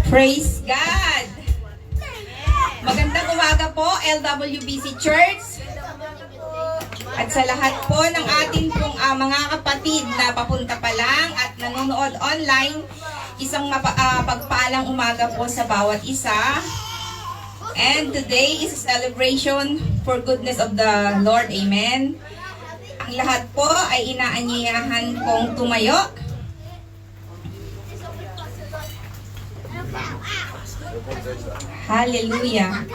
Praise God! Magandang umaga po, LWBC Church. At sa lahat po ng ating pong mga kapatid na papunta pa lang at nanonood online, isang pagpalang umaga po sa bawat isa. And today is a celebration for goodness of the Lord. Amen. Ang lahat po ay inaanyayahan kong tumayo. Hallelujah.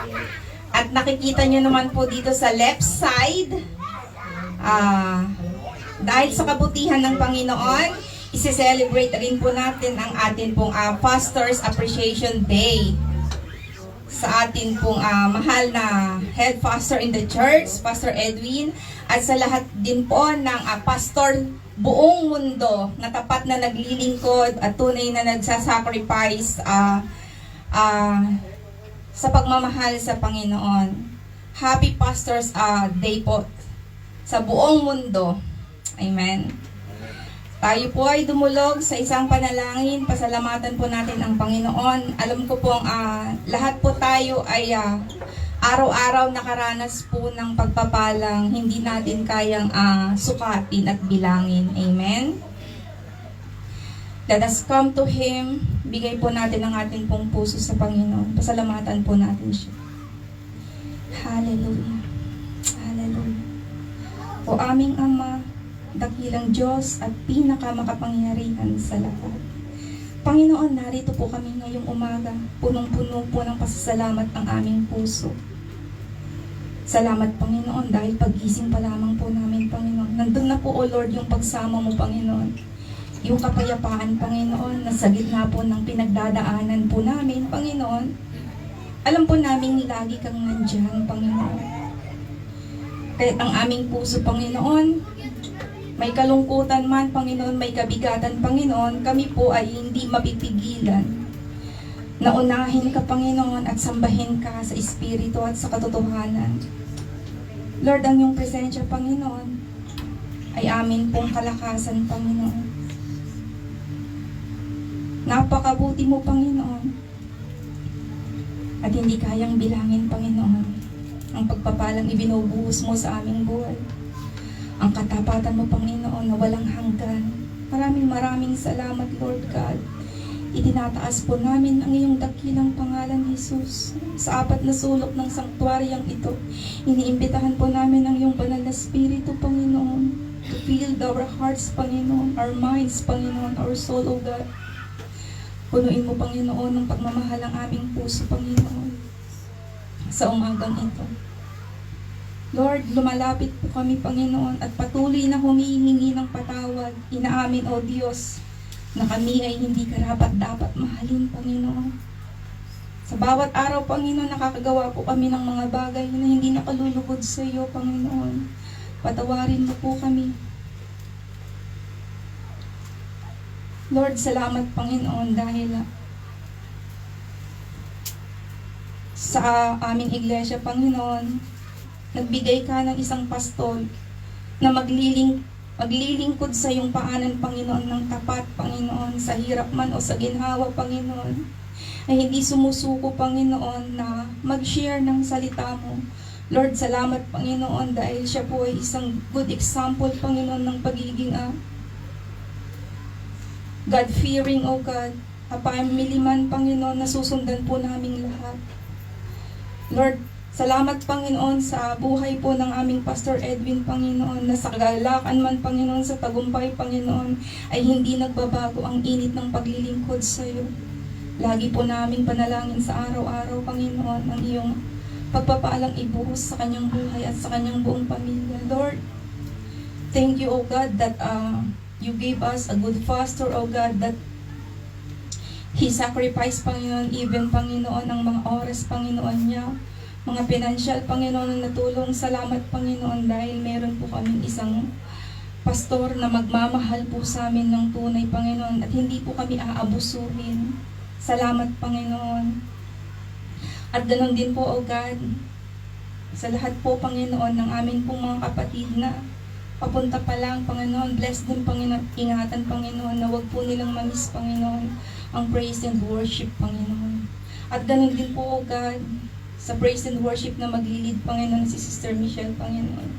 At nakikita nyo naman po dito sa left side, dahil sa kabutihan ng Panginoon, isi-celebrate rin po natin ang atin pong Pastor's Appreciation Day sa atin pong mahal na head pastor in the church, Pastor Edwin, at sa lahat din po ng pastor buong mundo na tapat na naglilingkod at tunay na nagsasacrifice sa pagmamahal sa Panginoon. Happy Pastor's Day po sa buong mundo. Amen. Tayo po ay dumulog sa isang panalangin. Pasalamatan po natin ang Panginoon. Alam ko po lahat po tayo ay araw-araw nakaranas po ng pagpapalang hindi natin kayang sukatin at bilangin. Amen. Let us come to Him. Bigay po natin ang ating pong puso sa Panginoon. Pasalamatan po natin siya. Hallelujah. Hallelujah. O aming Ama, dakilang Diyos at pinakamakapangyarihan sa lahat. Panginoon, narito po kami ngayong umaga. Punong-puno po ng pasasalamat ang aming puso. Salamat, Panginoon, dahil paggising pa lamang po namin, Panginoon. Nandun na po, O Lord, yung pagsama mo, Panginoon. Yung kapayapaan, Panginoon, na sa gitna po ng pinagdadaanan po namin, Panginoon. Alam po namin lagi kang nandyan, Panginoon. Kahit ang aming puso, Panginoon, may kalungkutan man, Panginoon, may kabigatan, Panginoon, kami po ay hindi mapipigilan. Naunahin ka, Panginoon, at sambahin ka sa Espiritu at sa katotohanan. Lord, ang iyong presensya, Panginoon, ay amin pong kalakasan, Panginoon. Napakabuti mo, Panginoon. At hindi kayang bilangin, Panginoon, ang pagpapalang ibinubuhos mo sa aming buhay. Ang katapatan mo, Panginoon, na walang hanggan. Maraming salamat, Lord God. Itinataas po namin ang iyong dakilang pangalan, Jesus. Sa apat na sulok ng sanktuaryang ito, iniimbitahan po namin ang iyong banal na Espiritu, Panginoon, to fill our hearts, Panginoon, our minds, Panginoon, our soul, O God. Punuin mo, Panginoon, ng pagmamahal ang aming puso, Panginoon, sa umagang ito. Lord, lumalapit po kami, Panginoon, at patuloy na humihingi ng patawad. Inaamin, O Diyos, na kami ay hindi karapat-dapat mahalin, Panginoon. Sa bawat araw, Panginoon, nakakagawa po kami ng mga bagay na hindi nakalulugod sa iyo, Panginoon. Patawarin mo po kami. Lord, salamat, Panginoon, dahil sa aming iglesia, Panginoon, nagbigay ka ng isang pastol na maglilingkod sa iyong paanan, Panginoon, ng tapat, Panginoon, sa hirap man o sa ginhawa, Panginoon, ay hindi sumusuko, Panginoon, na mag-share ng salita mo. Lord, salamat, Panginoon, dahil siya po ay isang good example, Panginoon, ng pagiging God-fearing, O God, family man, Panginoon, na susundan po naming lahat. Lord, salamat, Panginoon, sa buhay po ng aming Pastor Edwin, Panginoon, na sa kagalakan man, Panginoon, sa tagumpay, Panginoon, ay hindi nagbabago ang init ng paglilingkod sa iyo. Lagi po naming panalangin sa araw-araw, Panginoon, ang iyong pagpapaalang ibuhos sa kanyang buhay at sa kanyang buong pamilya. Lord, thank you, O God, that you gave us a good pastor, O God, that he sacrificed, Panginoon, even, Panginoon, ang mga oras, Panginoon niya, mga financial, Panginoon, na natulong. Salamat, Panginoon, dahil meron po kaming isang pastor na magmamahal po sa amin ng tunay, Panginoon, at hindi po kami aabusuhin. Salamat, Panginoon. At ganoon din po, O God, sa lahat po, Panginoon, ng amin pong mga kapatid na papunta pa lang, Panginoon, bless din, Panginoon, ingatan, Panginoon, na wag po nilang mamiss, Panginoon, ang praise and worship, Panginoon. At ganun din po, God, sa praise and worship na maglilid, Panginoon, si Sister Michelle, Panginoon.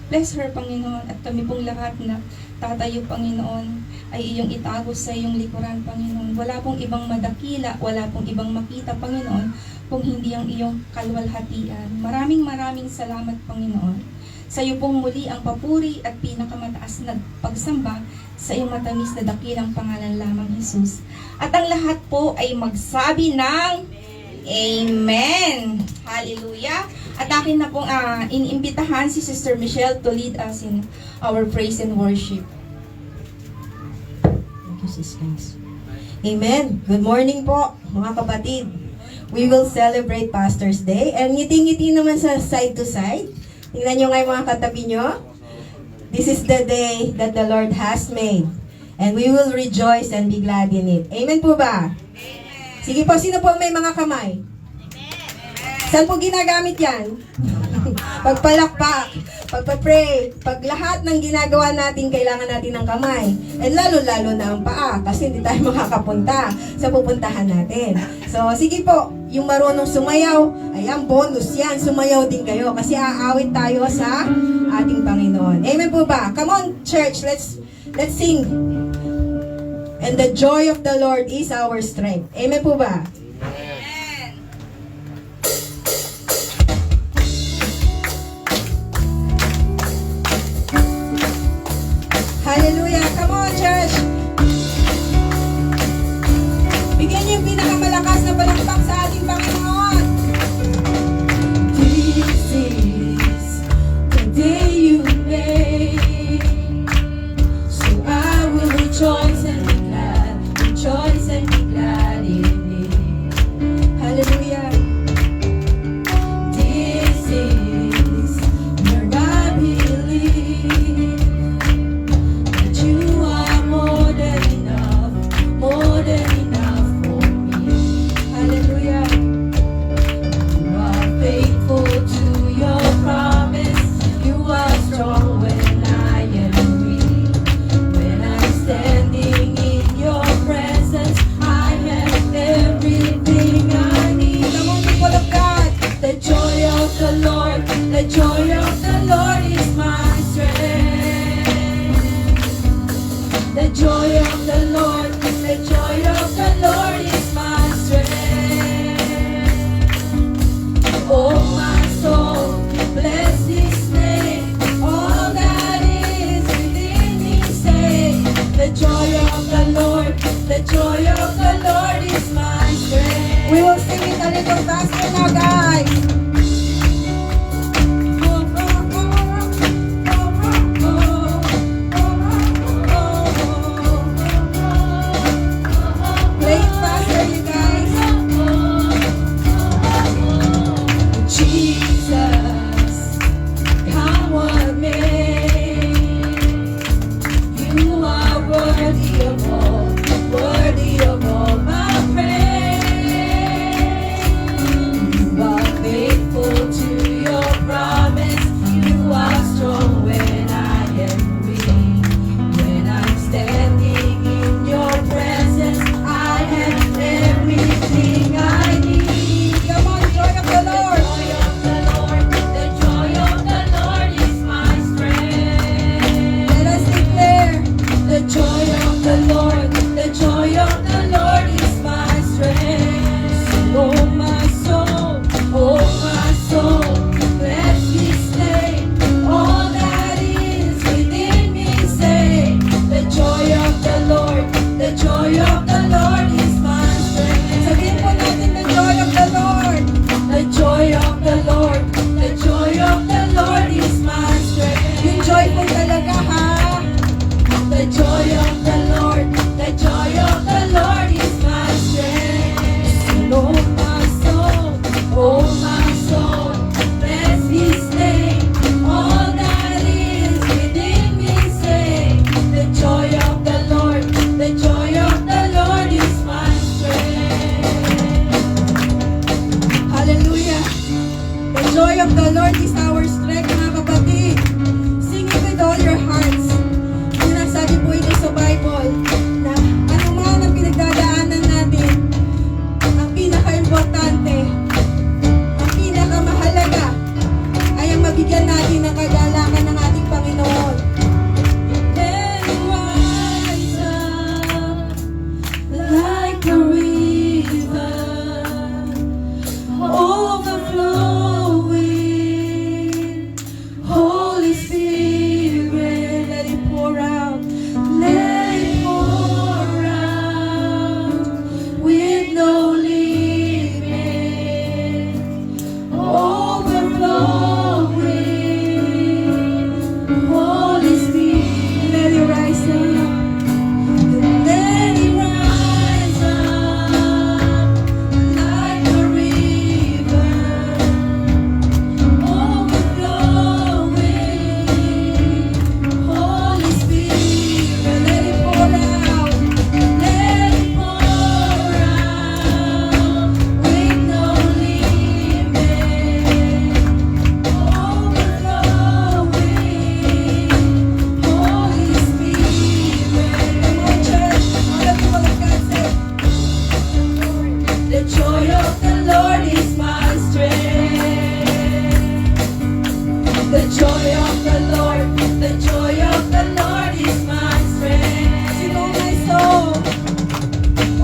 Bless her, Panginoon, at kami pong lahat na tatayo, Panginoon, ay iyong itago sa iyong likuran, Panginoon. Wala pong ibang madakila, wala pong ibang makita, Panginoon, kung hindi ang iyong kalwalhatian. Maraming salamat, Panginoon. Sa iyo pong muli ang papuri at pinakamataas na pagsamba sa iyong matamis na dakilang pangalan lamang, Jesus. At ang lahat po ay magsabi ng Amen. Hallelujah. At akin na pong iniimbitahan si Sister Michelle to lead us in our praise and worship. Thank you, Sis Guys. Amen. Good morning po, mga kapatid. We will celebrate Pastor's Day. And ngiti-ngiti naman sa side to side. Tingnan nyo nga yung mga katabi nyo. This is the day that the Lord has made. And we will rejoice and be glad in it. Amen po ba? Amen. Sige po, sino po may mga kamay? Amen. Saan po ginagamit yan? Pagpalakpak, pagpa-pray, pag lahat ng ginagawa natin, kailangan natin ng kamay. And lalo-lalo na ang paa, kasi hindi tayo makakapunta sa pupuntahan natin. So, sige po, yung marunong sumayaw, ayan, bonus yan, sumayaw din kayo, kasi aawit tayo sa ating Panginoon. Amen po ba? Come on, church, let's sing. And the joy of the Lord is our strength. Amen po ba? Hallelujah! Come on, church! Bigyan niyo yung pinakamalakas na palakpak sa ating Panginoon. This is the day you made, so I will rejoice and be glad in it. Hallelujah! This is where I believe you are more than enough for me. Hallelujah. You are faithful to your promise. You are strong when I am weak. When I'm standing in your presence, I have everything I need. Come on, people of God. The joy of the Lord is my strength. The joy of the Lord is my strength. Oh, my soul, bless His name. All that is within me, say, the joy of the Lord is my strength. We will sing it a little faster now, guys. Play it faster, you guys. Jesus, come what may, you are worthy of all my praise. You are faithful.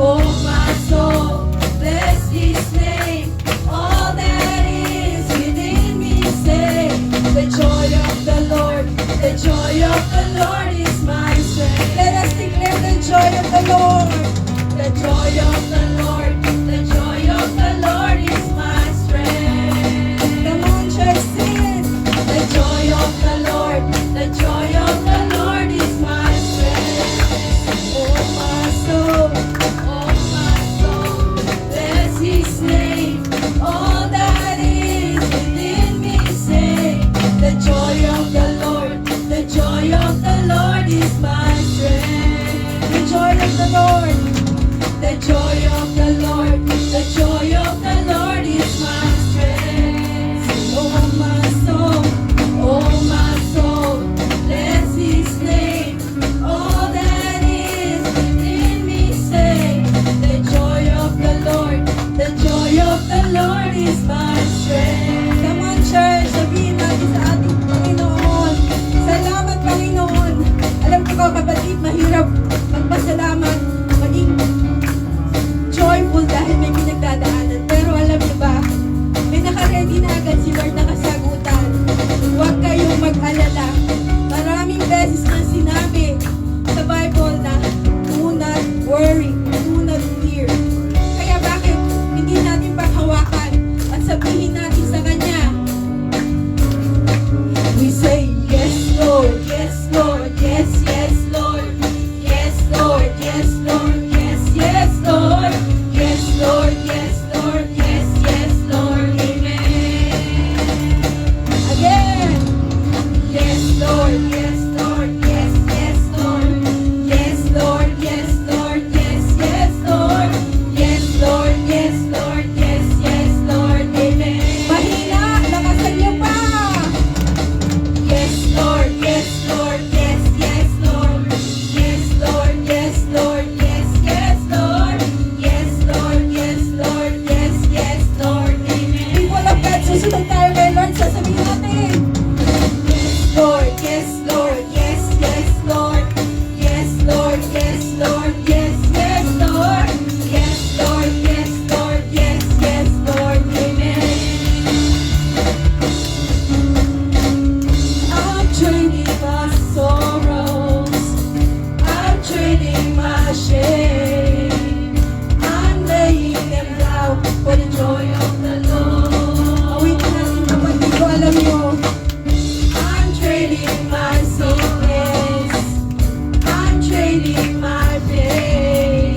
Oh my soul, bless His name. All that is within me say, the joy of the Lord, the joy of the Lord is my strength. Let us declare the joy of the Lord. The joy of the Lord, the joy of the Lord is my strength. Come on, church, sing it. The joy of the Lord, the joy of the Lord is my strength. Oh my soul, bless His name. All that is within me say, the joy of the Lord, the joy of the Lord is my strength. The joy of the Lord, the joy of the Lord, the joy of the Lord is my strength. Oh my soul, bless His name. All that is within me say, the joy of the Lord, the joy of the Lord is my strength. Come on, church, sabihin natin sa ating Panginoon. Salamat, Panginoon. Alam ko kapatid, mahirap magpasalamat, maging joyful dahil may pinagdadaanan. Pero alam niyo ba, may nakaready na agad si Lord na kasagutan. Huwag kayong mag-alala. Maraming beses na sinabi sa Bible na do not worry, do not fear. Kaya bakit hindi natin paghawakan at sabihin natin sa Kanya, we say, yes Lord, yes Lord, yes, yes Lord, yes Lord, yes Lord, yes, yes Lord, yes Lord, yes Lord, yes, yes Lord, amen. Again, yes Lord, yes Lord, yes, yes Lord, yes Lord, yes Lord, yes, yes Lord, yes Lord, yes Lord, yes, yes Lord, amen. Mahina, lakasan niyo pa. Yes Lord, yes Lord, yes, yes Lord, yes Lord, yes Lord, yes, yes Lord, yes Lord, yes Lord, yes, yes Lord, amen. People of God, susunod tayo kay Lord, sasabihin natin, yes Lord, yes Lord, yes, yes Lord, yes Lord, yes Lord, yes, yes Lord, yes Lord, yes Lord, yes, yes Lord, amen. I'm trading my sorrows, I'm trading my shame, I'm laying them down for the joy of the Lord. Awitin natin kapatid ko, alam nyo, I'm trading my sickness, I'm trading my pain,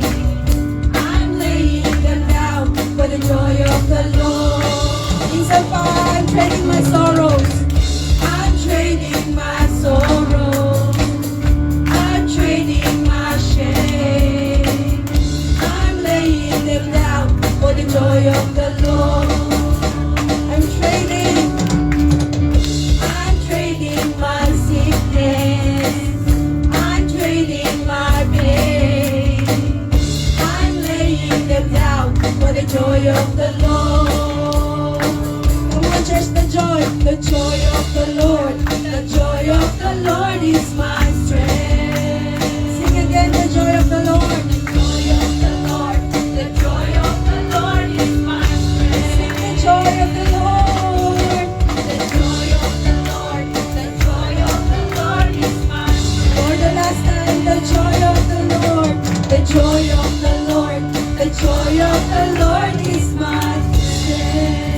I'm laying them down for the joy of the Lord. Minsan pa, I'm trading my sorrows, I'm trading my sorrow, I'm trading my shame, I'm laying them down for the joy of the Lord. I'm trading my sickness, I'm trading my pain, I'm laying them down for the joy of the Lord. Come on, church, the joy of the Lord, the joy of the Lord is my strength. Sing again, the joy of the Lord, the joy of the Lord, the joy of the Lord is my strength. Sing the joy of the Lord, the joy of the Lord, the joy of the Lord is my strength. For the last time, the joy of the Lord, the joy of the Lord, the joy of the Lord is my strength.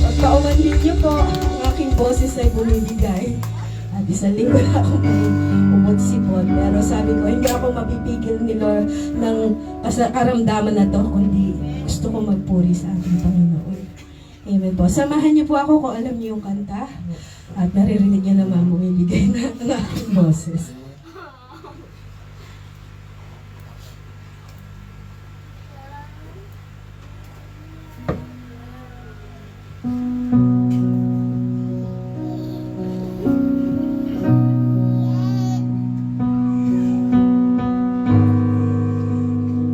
Pagpaumanhin niyo po, ang aking boses ay bumibigay. At isang linggo na ako umutsipon. Pero sabi ko, hindi ako mapipigil ni Lord ng karamdaman na to, kundi gusto ko magpuri sa ating Panginoon. Amen po. Samahan niyo po ako kung alam niyo yung kanta. At naririnig niyo naman bumibigay na ang aking boses.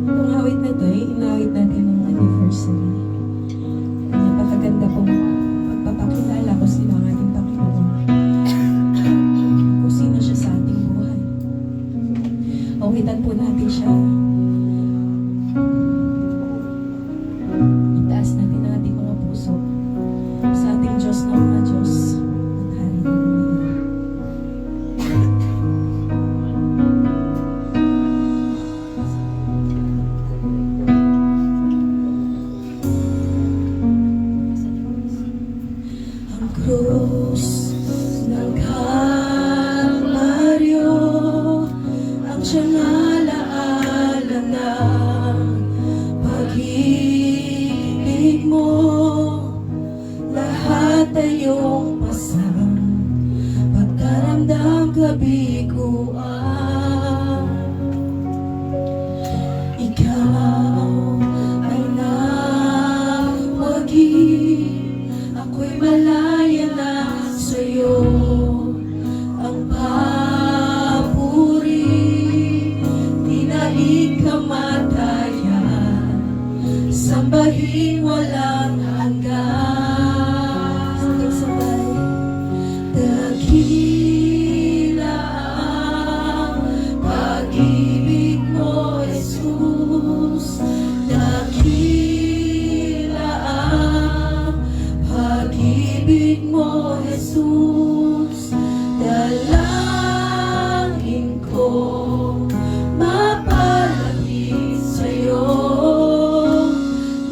Itong awit na to, inawit natin ng anniversary. Napakaganda pong magpapakilala kung sino ang ating Panginoon. Kung sino siya sa ating buhay. siya. Itaas natin ang ating mga puso sa ating Diyos ng mga Diyos. At hallelujah. Ang krus ng Kalbaryo, ang siyang alaala ng pag-ibig mo. Lahat ay iyong pasang pagkaramdam kabiguan. Ikaw ay nawagi, ako'y malaya na sa'yo. Ang papuri, di na ikamatayan, sambahin walang hanggan. Sabay-sabay. Dakila ang pag-ibig mo, Jesus. Dakila ang pag-ibig mo, Jesus. Dalangin ko mapalapit sa'yo.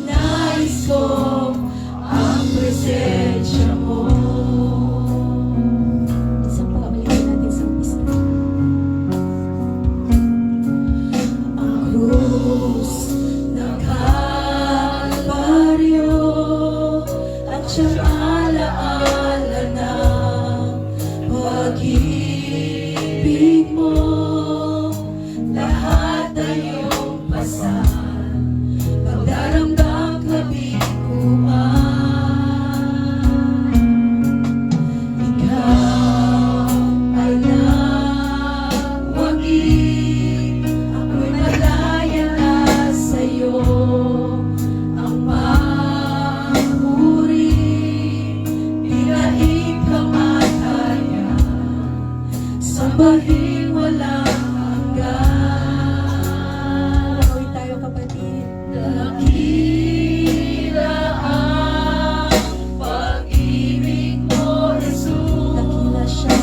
Nais ko ang presensya mo. Isang pagkabalikan natin sa umpisa. Ang krus ng Kalbaryo, at siyang alaala ng pag-ibig mo. Lahat ay iyong pasan, pagdaramdam kabiguan. Ikaw ay nawagi, ako'y malaya na sa'yo. Ang papuri, di na ikamatayan, sambahin walang hanggan. Gawin tayo, kapatid. Dakila ang pag-ibig mo, Jesus. Dakila siya.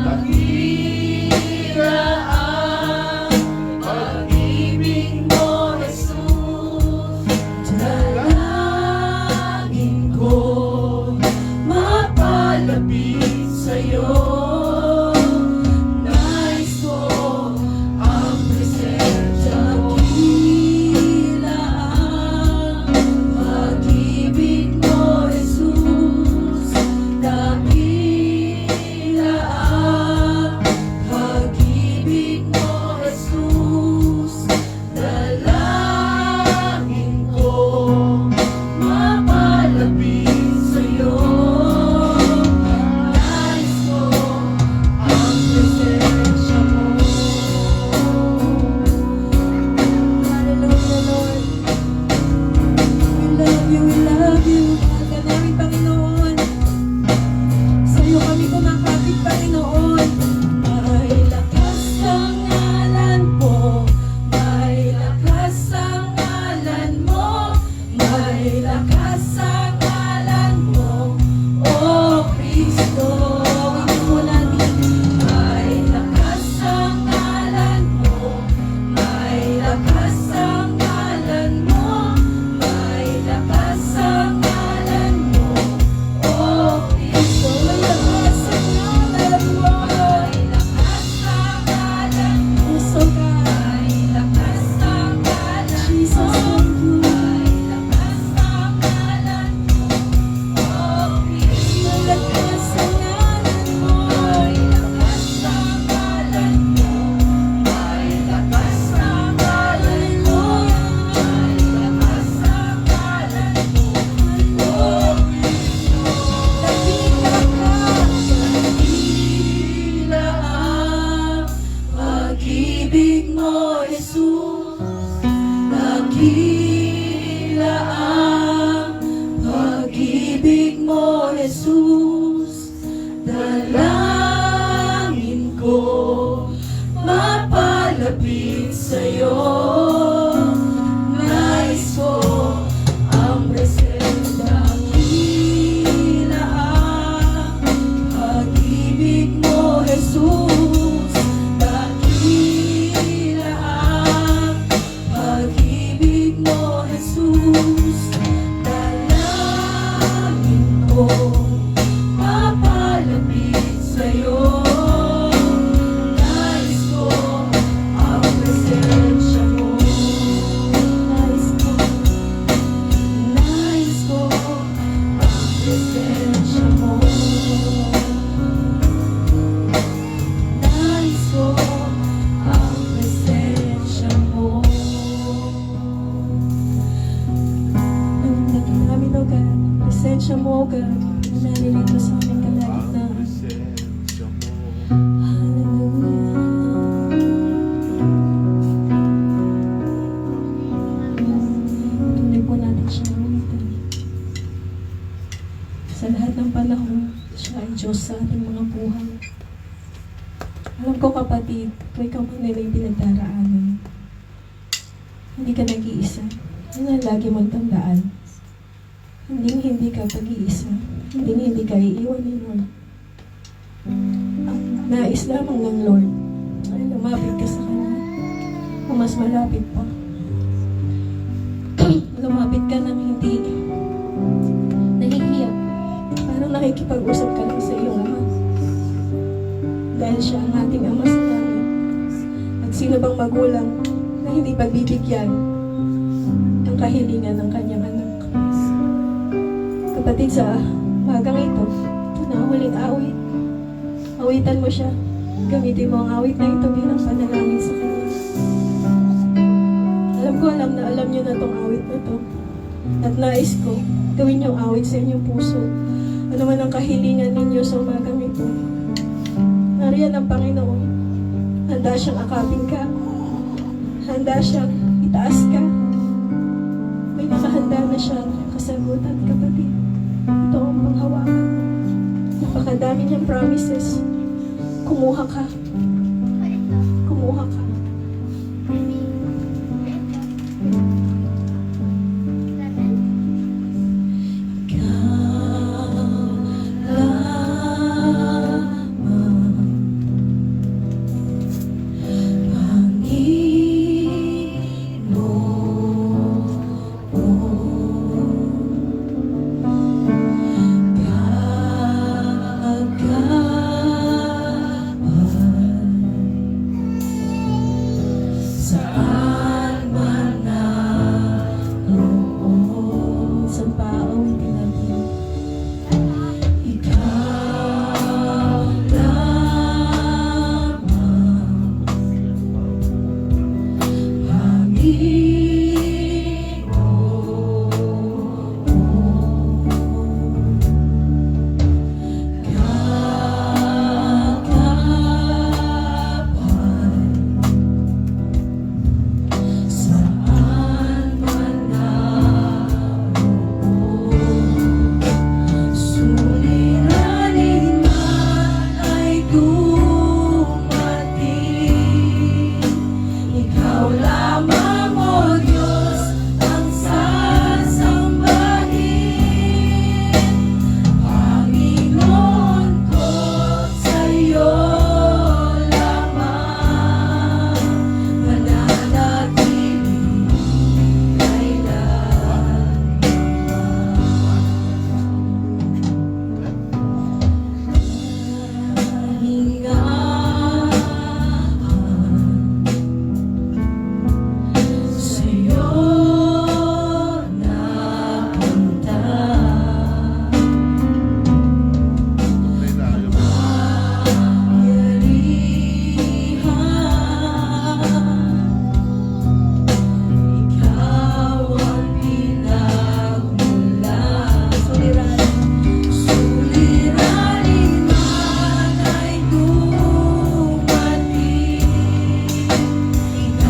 Dakila ang pag-ibig mo, Jesus. Dalangin ko mapalapit sa'yo. Nais ko ang presensya. Dakila ang pag-ibig mo, Jesus. Dakila ang pag-ibig mo, Jesus. Dalangin ko mapalapit sa'yo. Nais ko ang presensya mo. Hallelujah, Lord. We love you. Mahal ka namin, Panginoon. Sa'yo kami kumakapit, Panginoon. May lakas ang ngalan mo. May lakas ang ngalan mo. May lakas ang ngalan mo. Oh, Kristo. Gawin mo natin. May lakas ang ngalan mo. May lakas ang ngalan mo. May lakas ang ngalan mo. Oh, Kristo. May lakas ang ngalan mo. May lakas ang ngalan mo. Puso ka. May lakas ang ngalan mo. Jesus, thank you. May lakas ang ngalan mo. Oh, Kristo. May lakas ang ngalan mo. May lakas ang ngalan mo. May lakas ang ngalan mo. May lakas ang ngalan mo. Oh, Kristo. Dakila ka. Dakila ang pag-ibig mo, Jesus. Dakila ang pag-ibig mo, Jesus. Dalangin ko mapalapit sa'yo. presensya mo, God, na naririto sa aming kalagitnaan. Tuloy po natin siya awitin. Sa lahat ng panahon, siya ay Diyos sa ating mga buhay. Alam ko, kapatid, kung ikaw man ay may pinagdaraanan, hindi ka nag-iisa. Yan ang lagi mong tandaan. Hindi ka pag-iisa. Hindi ka iiwan ni Lord. Ang nais lamang ng Lord ay lumapit ka sa Kanya. O mas malapit pa. Lumapit ka nang hindi nahihiya. Parang nakikipag-usap ka lang sa iyong Ama. Dahil siya ang ating Ama sa langit. At sino bang magulang na hindi pagbibigyan ang kahilingan ng kanyang anak? Kapatid, sa magang ito na huling awit, awitan mo siya. Gamitin mo ang awit na ito bilang panalangin sa Kanya. Alam na alam niyo na itong awit na ito. At nais ko, gawin yung awit sa inyong puso. Ano man ang kahilingan ninyo sa umagang ito. Nariyan ang Panginoon. Handa siyang akapin ka. Handa siyang itaas ka. May nakahanda na siyang kasagutan, kapatid. Ito ang panghawakan mo. Napakadami niyang promises. Kumuha ka. Kumuha ka.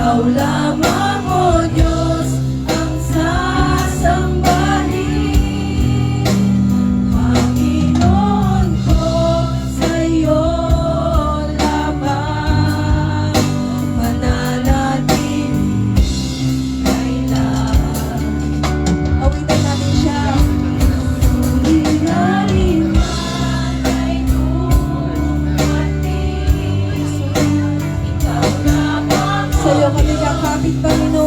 Ikaw lamang, O Diyos, ang sasambahin. Panginoon ko, sa'yo lamang mananatili kailan. Awitin natin siya. Suliranin man ay dumating. Ikaw lamang, Sa'yo kami kakapit, Panginoon.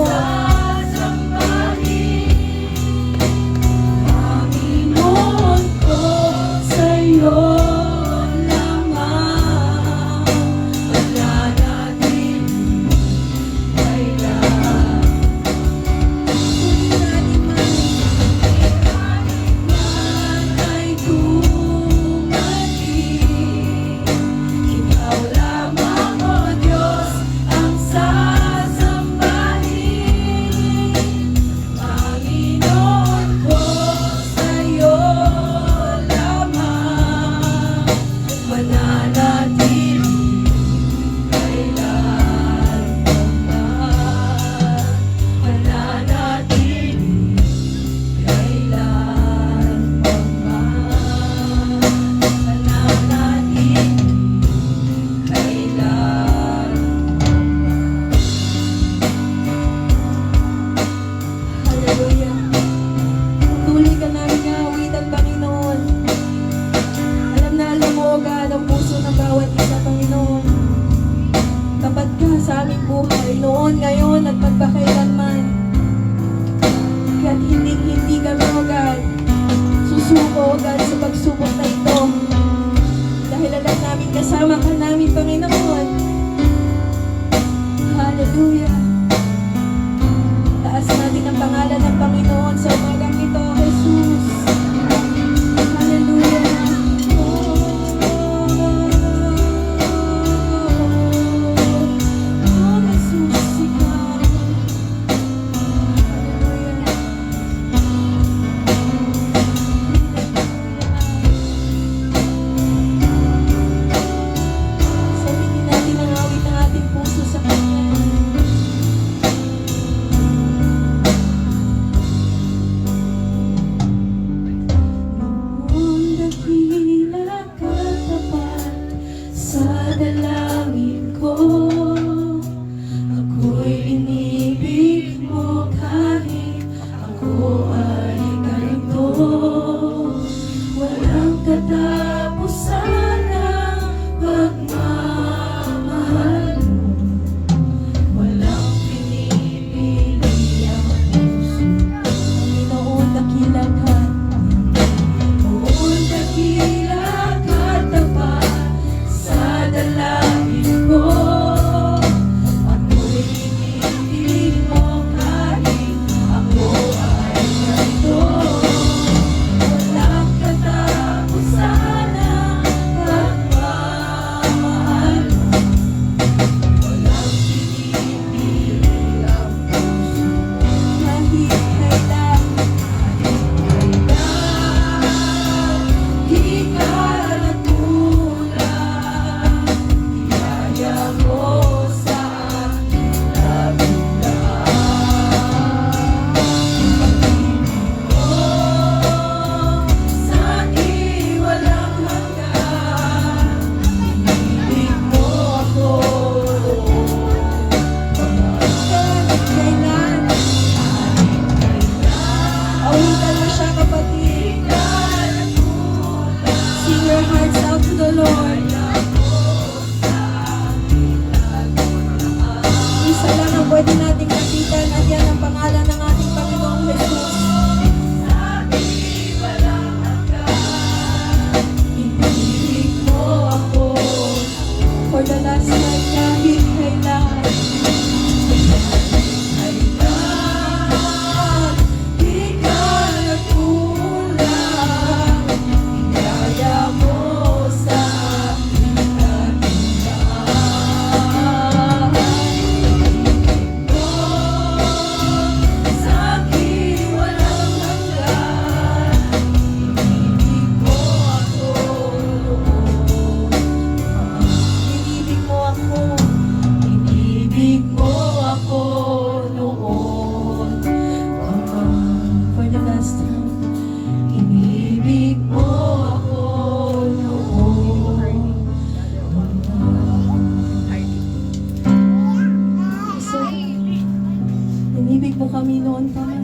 Inibig mo kami noon pa man.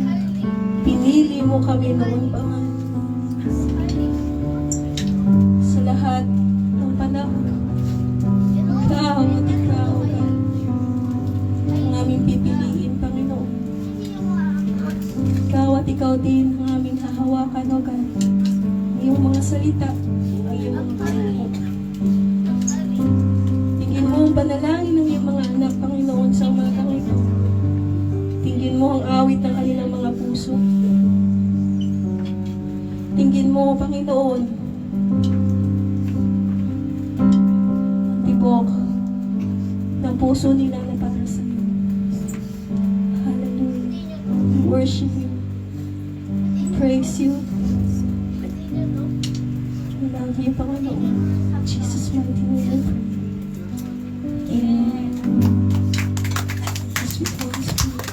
Pinili mo kami noon pa man. Sa lahat ng panahon, ikaw at ikaw, God, ang aming pipiliin, Panginoon. Ikaw at ikaw din ang aming hahawakan, O God. Ang iyong mga salita, ang iyong mga panahon. Tingin mo ang panalangin ng iyong mga anak, Panginoon, sa umagang ito. Tingin mo ang awit ng kanilang mga puso. Tingin mo, Panginoon, ang tibok ng puso nila na para sa iyo. Hallelujah. We worship you. We praise you. We love you, Panginoon. In Jesus' mighty name. Amen. Sweet Holy Spirit.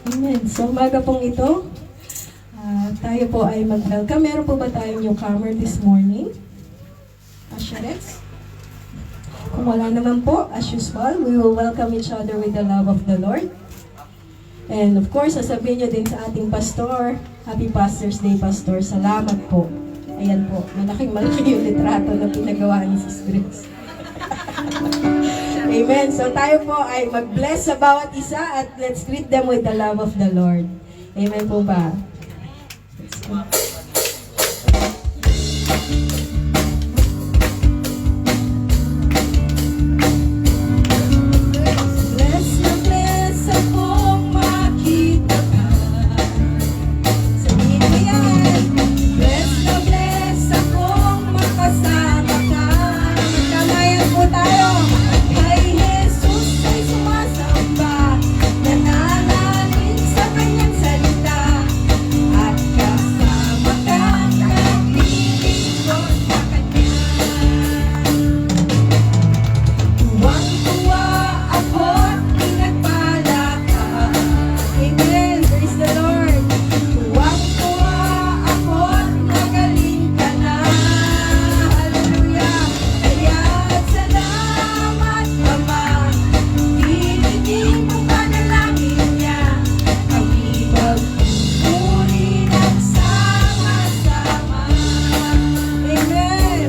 Amen. So, umaga pong ito, tayo po ay mag-welcome. Meron po ba tayong newcomer this morning? Assurance? Kung wala naman po, as usual, we will welcome each other with the love of the Lord. And of course, sasabihin nyo din sa ating pastor, Happy Pastor's Day, Pastor. Salamat po. Ayan po, malaking-malaki yung litrato na pinagawa ni Sis Grace. Amen. So tayo po ay mag-bless sa bawat isa at let's greet them with the love of the Lord. Amen po ba? Let's go. Bless na bless akong makita ka. Sabihin mo yan. Bless na bless akong makasama ka. Magkamayan po tayo. Kay Jesus ay sumasamba. Nananalig sa kanyang salita. At kasama ka naglilingkod sa kanya. Tuwang-tuwa ako't pinagpala ka. Amen. Praise the Lord. Tuwang-tuwa ako't magaling ka na. Hallelujah. Kaya't salamat, Ama. Dinidig mo panalangin niya. Kami magpupuri ng sama-sama. Amen.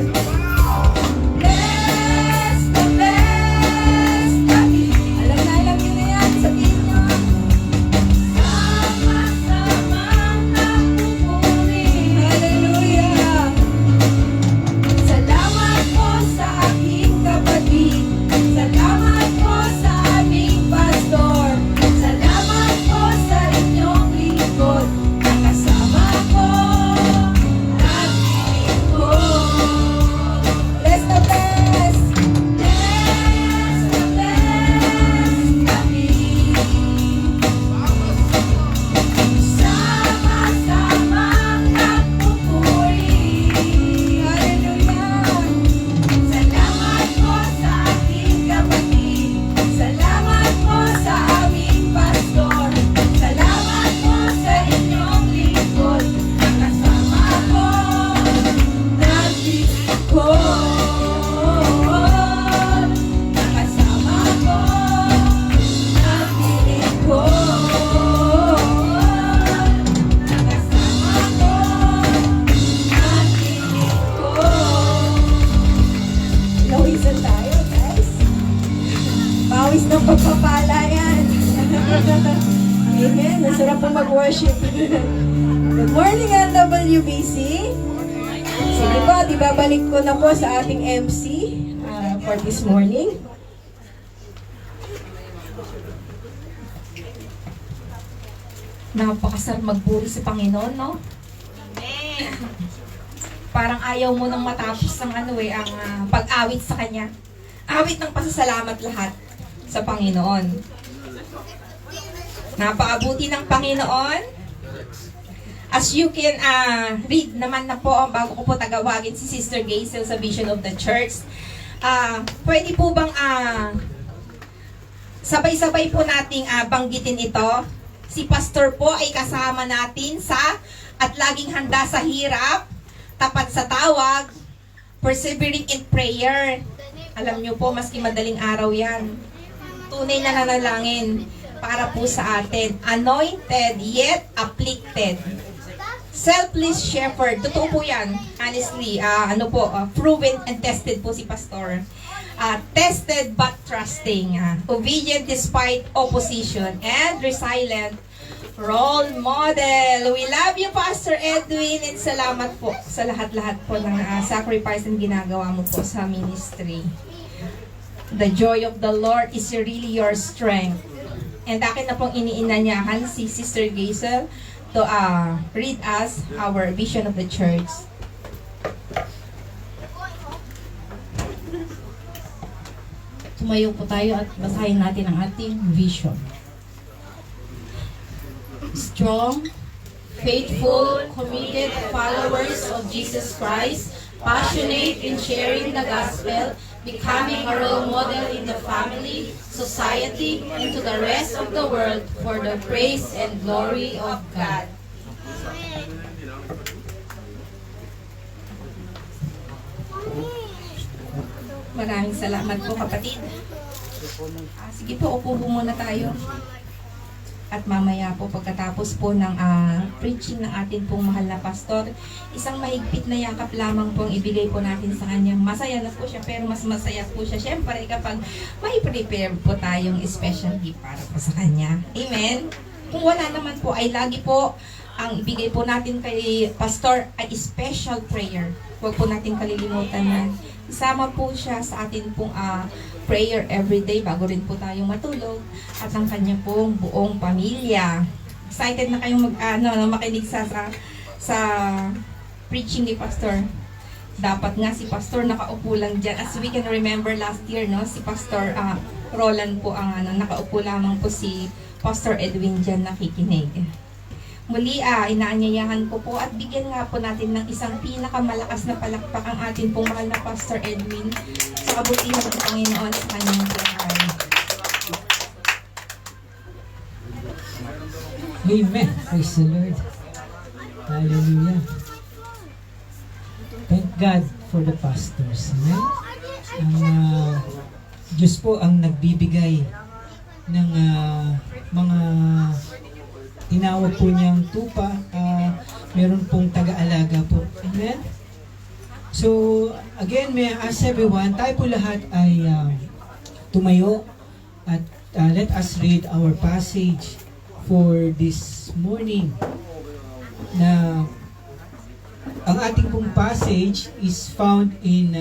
Bless na bless kami. Alam niyo na yan. Sabihin niyo. Sama-sama nagpupuri. Hallelujah. Salamat po sa aking kapatid. Salamat po sa aming pastor. Salamat po sa inyong lingkod. Nakasama ko. Nagbibig ko. Bless na bless. Bless na bless kami. Sama-samang nagpupuri. Hallelujah. Salamat po sa aking kapatid. Salamat po sa aming pastor. Salamat po sa inyong lingkod. Nakasama ko. Nagbibig ko. Nakasama ko. Nagbibig ko. Nakasama ko. Nagbibig ko. Lawisan tayo, guys. Pawis ng pagpapala yan. Amen. Nasarap po mag-worship. Good morning, LWBC. Sige po, di babalik ko na po sa ating MC for this morning. Napakasarap magpuri sa Panginoon, no? Amen. Parang ayaw mo nang matapos ang ang pag-awit sa Kanya. Awit ng pasasalamat lahat sa Panginoon. Napaabuti ng Panginoon. As you can read naman na po, bago ko po tagawagin si Sister Gazel sa Vision of the Church. Pwede po bang sabay-sabay po nating banggitin ito? Si Pastor po ay kasama natin at laging handa sa hirap, tapat sa tawag, persevering in prayer. Alam nyo po, maski madaling araw yan. Tunay na nanalangin. para po sa atin. Anointed yet afflicted. Selfless shepherd. Totoo po yan. Honestly, proven and tested po si Pastor. Tested but trusting. Obedient despite opposition. And resilient role model. We love you, Pastor Edwin. And salamat po sa lahat-lahat po ng sacrifice na ginagawa mo po sa ministry. The joy of the Lord is really your strength. And akin na pong iniinanyahan si Sister Gazel to read us our vision of the church. Tumayo po tayo at basahin natin ang ating vision. Strong, faithful, committed followers of Jesus Christ, passionate in sharing the gospel, becoming a role model in the family, society, and to the rest of the world for the praise and glory of God. Maraming salamat po, kapatid. Sige po, upo po muna tayo. At mamaya po, pagkatapos po ng preaching ng ating pong mahal na pastor, isang mahigpit na yakap lamang po ang ibigay po natin sa kanya. Masaya na po siya, pero mas masaya po siya syempre kapag may prepare po tayong special gift para po sa kanya. Amen? Kung wala naman po, ay lagi po ang ibigay po natin kay pastor ay special prayer. Huwag po natin kalilimutan na isama po siya sa atin pong prayer everyday bago rin po tayong matulog at ang kanya pong buong pamilya. Excited na kayong makinig sa preaching ni Pastor. Dapat nga si Pastor nakaupo lang dyan. As we can remember last year, no, si Pastor Roland po ang nakaupo lamang po si Pastor Edwin dyan nakikinig. Muli, inaanyayahan ko po at bigyan nga po natin ng isang pinakamalakas na palakpak ang ating pong mahal na Pastor Edwin sa kabutihan ng Panginoon sa kanyang buhay. Amen. Praise the Lord. Hallelujah. Thank God for the pastors. Amen. Ang Diyos po ang nagbibigay ng mga tinawag po niyang tupa, meron pong taga-alaga po. Amen? So, again, may I ask everyone, tayo po lahat ay tumayo at let us read our passage for this morning. Na ang ating pong passage is found in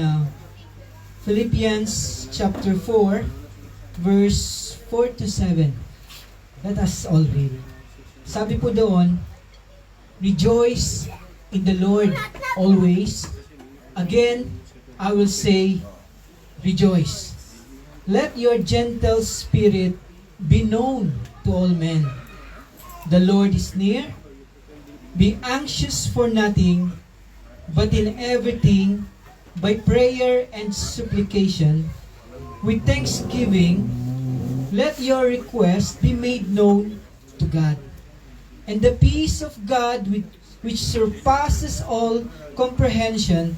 Philippians chapter 4, verse 4 to 7. Let us all read. Sabi po doon, rejoice in the Lord always. Again, I will say, rejoice. Let your gentle spirit be known to all men. The Lord is near. Be anxious for nothing, but in everything, by prayer and supplication, with thanksgiving, let your requests be made known to God. And the peace of God, which surpasses all comprehension,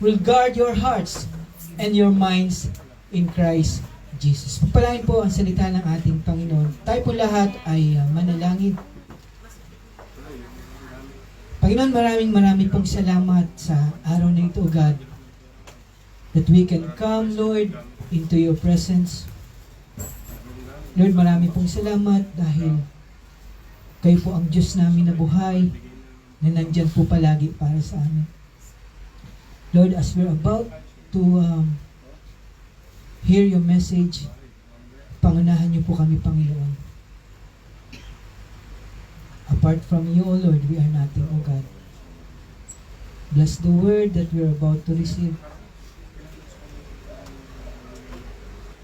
will guard your hearts and your minds in Christ Jesus. Pagpalain po ang salita ng ating Panginoon. Tayo po lahat ay manalangin. Panginoon, maraming pong salamat sa araw na ito, God, that we can come, Lord, into your presence. Lord, marami pong salamat dahil kayo po ang Diyos namin na buhay, na nandyan po palagi para sa amin. Lord, as we're about to hear your message, pangunahan niyo po kami, Panginoon. Apart from you, O Lord, we are nothing, O God. Bless the word that we're about to receive.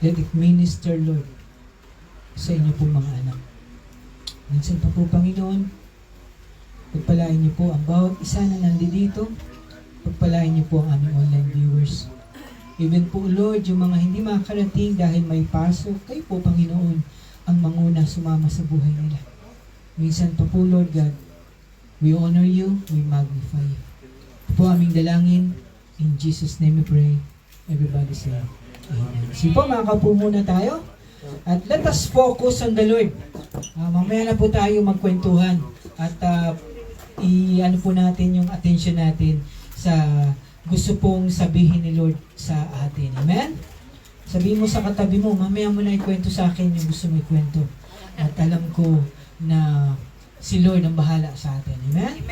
Let it minister, Lord, sa inyo pong mga anak. Minsan pa po, Panginoon, pagpalain niyo po ang bawat isa na nandito. Pagpalain niyo po ang aming online viewers. Even po, Lord, yung mga hindi makakarating dahil may pasok, kayo po, Panginoon, ang manguna sumama sa buhay nila. Minsan pa po, Lord God, we honor you, we magnify you. Ito po aming dalangin. In Jesus' name we pray. Everybody say, Amen. Sige po, makakapo muna tayo. At let us focus on the Lord. Mamaya na po tayo magkwentuhan at i-ano po natin yung attention natin sa gusto pong sabihin ni Lord sa atin. Amen? Sabihin mo sa katabi mo, mamaya mo na ikwento sa akin yung gusto mo ikwento. At alam ko na si Lord ang bahala sa atin. Amen?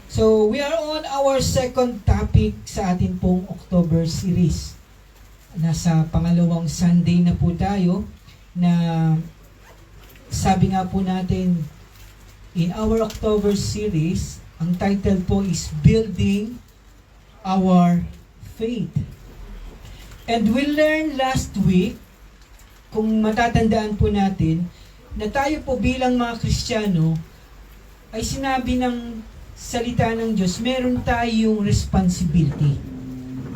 So, we are on our second topic sa atin pong October series. Nasa pangalawang Sunday na po tayo na sabi nga po natin in our October series, ang title po is Building Our Faith. And we learned last week, kung matatandaan po natin, na tayo po bilang mga Kristiyano ay sinabi ng salita ng Diyos, meron tayong responsibility.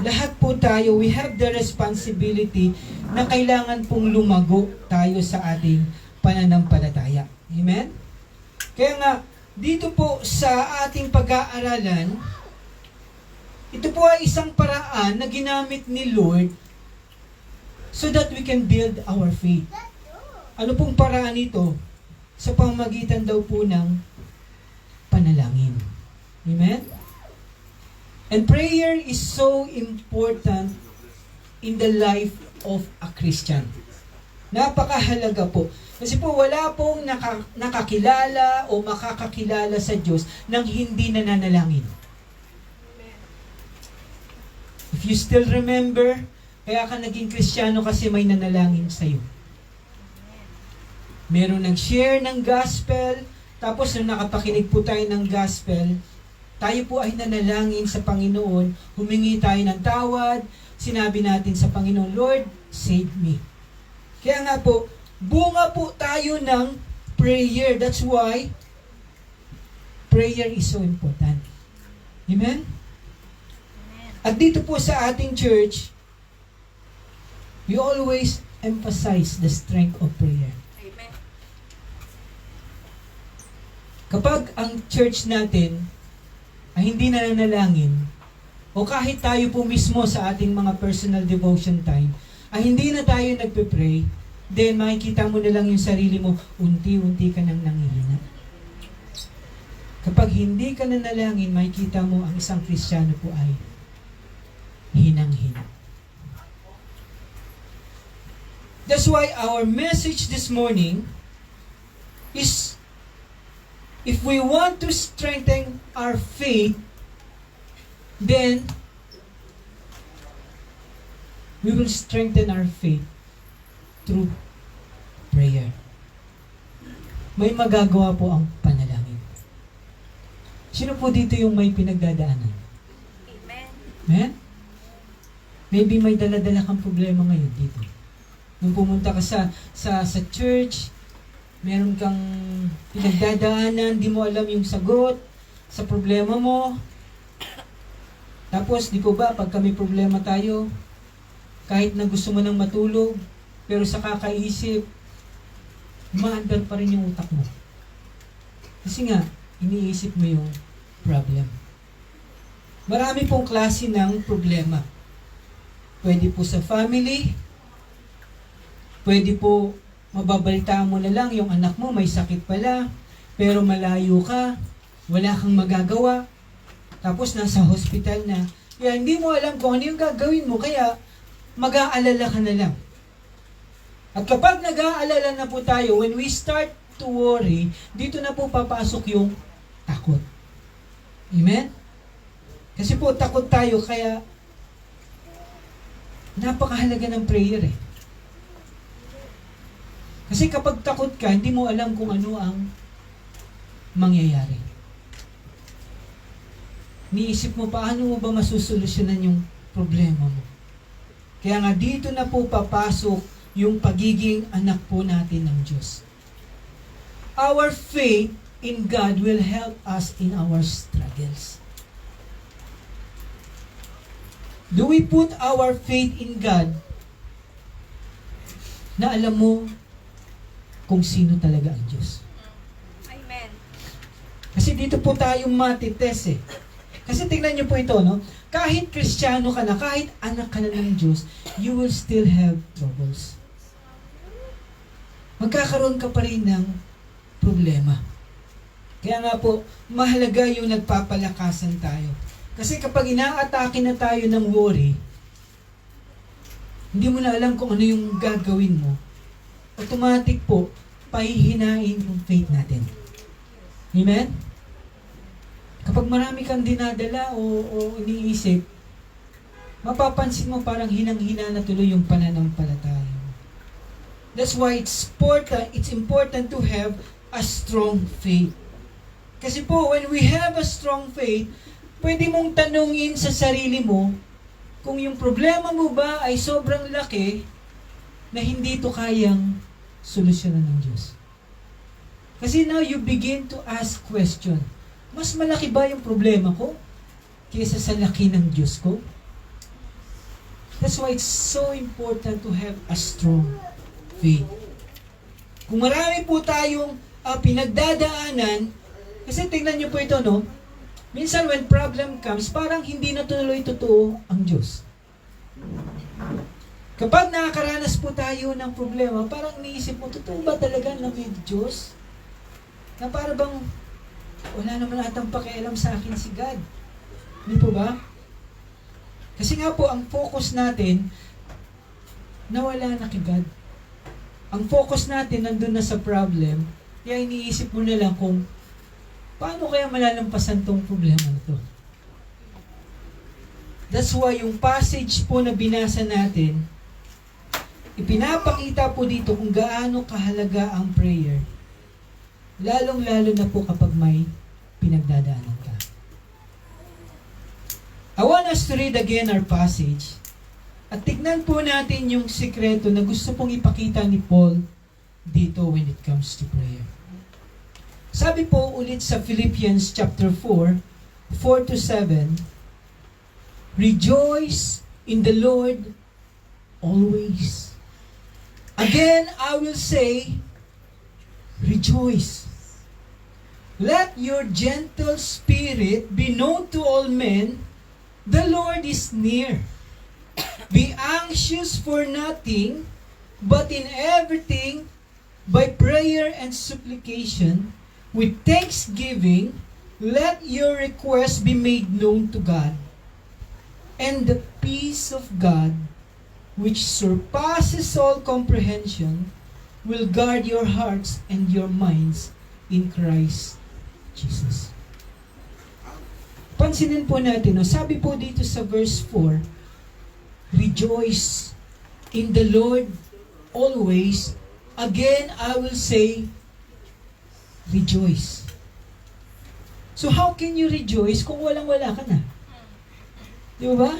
Lahat po tayo, we have the responsibility na kailangan pong lumago tayo sa ating pananampalataya. Amen? Kaya nga, dito po sa ating pag-aaralan, ito po ay isang paraan na ginamit ni Lord so that we can build our faith. Ano pong paraan ito? Sa pamamagitan daw po ng panalangin. Amen? And prayer is so important in the life of a Christian. Napakahalaga po. Kasi po wala pong nakakilala o makakakilala sa Diyos nang hindi nananalangin. If you still remember, kaya ka naging Kristiyano kasi may nanalangin sa'yo. Meron nag-share ng gospel, tapos nung nakapakinig po tayo ng gospel, tayo po ay nanalangin sa Panginoon, humingi tayo ng tawad, sinabi natin sa Panginoon, Lord, save me. Kaya nga po, bunga po tayo ng prayer. That's why prayer is so important. Amen? At dito po sa ating church, we always emphasize the strength of prayer. Amen. Kapag ang church natin ay hindi nananalangin, o kahit tayo po mismo sa ating mga personal devotion time, ay hindi na tayo nagpe-pray, then makikita mo na lang yung sarili mo, unti-unti ka nang nanghihina. Kapag hindi ka nanalangin, makikita mo ang isang Kristiyano po ay hinang-hina. That's why our message this morning is, if we want to strengthen our faith, then we will strengthen our faith through prayer. May magagawa po ang panalangin. Sino po dito yung may pinagdadaanan? Amen. Amen? Maybe may dala-dala kang problema ngayon dito. Nung pumunta ka sa church, meron kang pinagdadaanan, di mo alam yung sagot sa problema mo. Tapos, di po ba, pag kami problema tayo, kahit na gusto mo nang matulog, pero sa kakaisip, umaandar pa rin yung utak mo. Kasi nga, iniisip mo yung problem. Marami pong klase ng problema. Pwede po sa family, pwede po mababalitaan mo na lang yung anak mo may sakit pala, pero malayo ka, wala kang magagawa, tapos nasa hospital na. Kaya hindi mo alam kung ano yung gagawin mo, kaya mag-aalala ka na lang. At kapag nag-aalala na po tayo, when we start to worry, dito na po papasok yung takot. Amen? Kasi po takot tayo, kaya napakahalaga ng prayer eh. Kasi kapag takot ka, hindi mo alam kung ano ang mangyayari. Niisip mo, paano mo ba masusolusyonan yung problema mo? Kaya nga dito na po papasok yung pagiging anak po natin ng Diyos. Our faith in God will help us in our struggles. Do we put our faith in God na alam mo kung sino talaga ang Diyos? Amen. Kasi dito po tayo matites eh. Kasi tingnan niyo po ito, no? Kahit Kristiyano ka na, kahit anak ka na ng Diyos, you will still have troubles. magkakaroon ka pa rin ng problema. Kaya nga po, mahalaga yung nagpapalakasan tayo. Kasi kapag inaatake na tayo ng worry, hindi mo na alam kung ano yung gagawin mo, automatic po, pahihinain yung faith natin. Amen? Kapag marami kang dinadala o iniisip, mapapansin mo parang hinang-hina na tuloy yung pananampalataya mo. That's why it's important to have a strong faith. Kasi po, when we have a strong faith, pwede mong tanungin sa sarili mo kung yung problema mo ba ay sobrang laki na hindi ito kayang solusyonan ng Diyos. Kasi now you begin to ask question. Mas malaki ba yung problema ko kaysa sa laki ng Diyos ko? That's why it's so important to have a strong faith. Kung marami po tayong pinagdadaanan, kasi tingnan niyo po ito, no? Minsan when problem comes, parang hindi na tuloy totoo ang Diyos. Kapag nakakaranas po tayo ng problema, parang iniisip mo, totoo ba talaga na may Diyos? Na para bang wala naman atang pakialam sa akin si God. Hindi po ba? Kasi nga po, ang focus natin, nawala na kay God. Ang focus natin nandun na sa problem, kaya iniisip mo na lang kung paano kaya malalampasan tong problema na to. That's why yung passage po na binasa natin, ipinapakita po dito kung gaano kahalaga ang prayer. Lalong-lalo na po kapag may pinagdadaanan ka. I want us to read again our passage at tignan po natin yung sikreto na gusto pong ipakita ni Paul dito when it comes to prayer. Sabi po ulit sa Philippians chapter 4, 4-7, Rejoice in the Lord always. Again, I will say, rejoice. Let your gentle spirit be known to all men. The Lord is near. Be anxious for nothing, but in everything, by prayer and supplication, with thanksgiving, let your requests be made known to God. And the peace of God, which surpasses all comprehension, will guard your hearts and your minds in Christ Jesus. Pansinin po natin, no? Sabi po dito sa verse 4, Rejoice in the Lord always. Again, I will say, rejoice. So how can you rejoice kung walang-wala ka na? Di ba?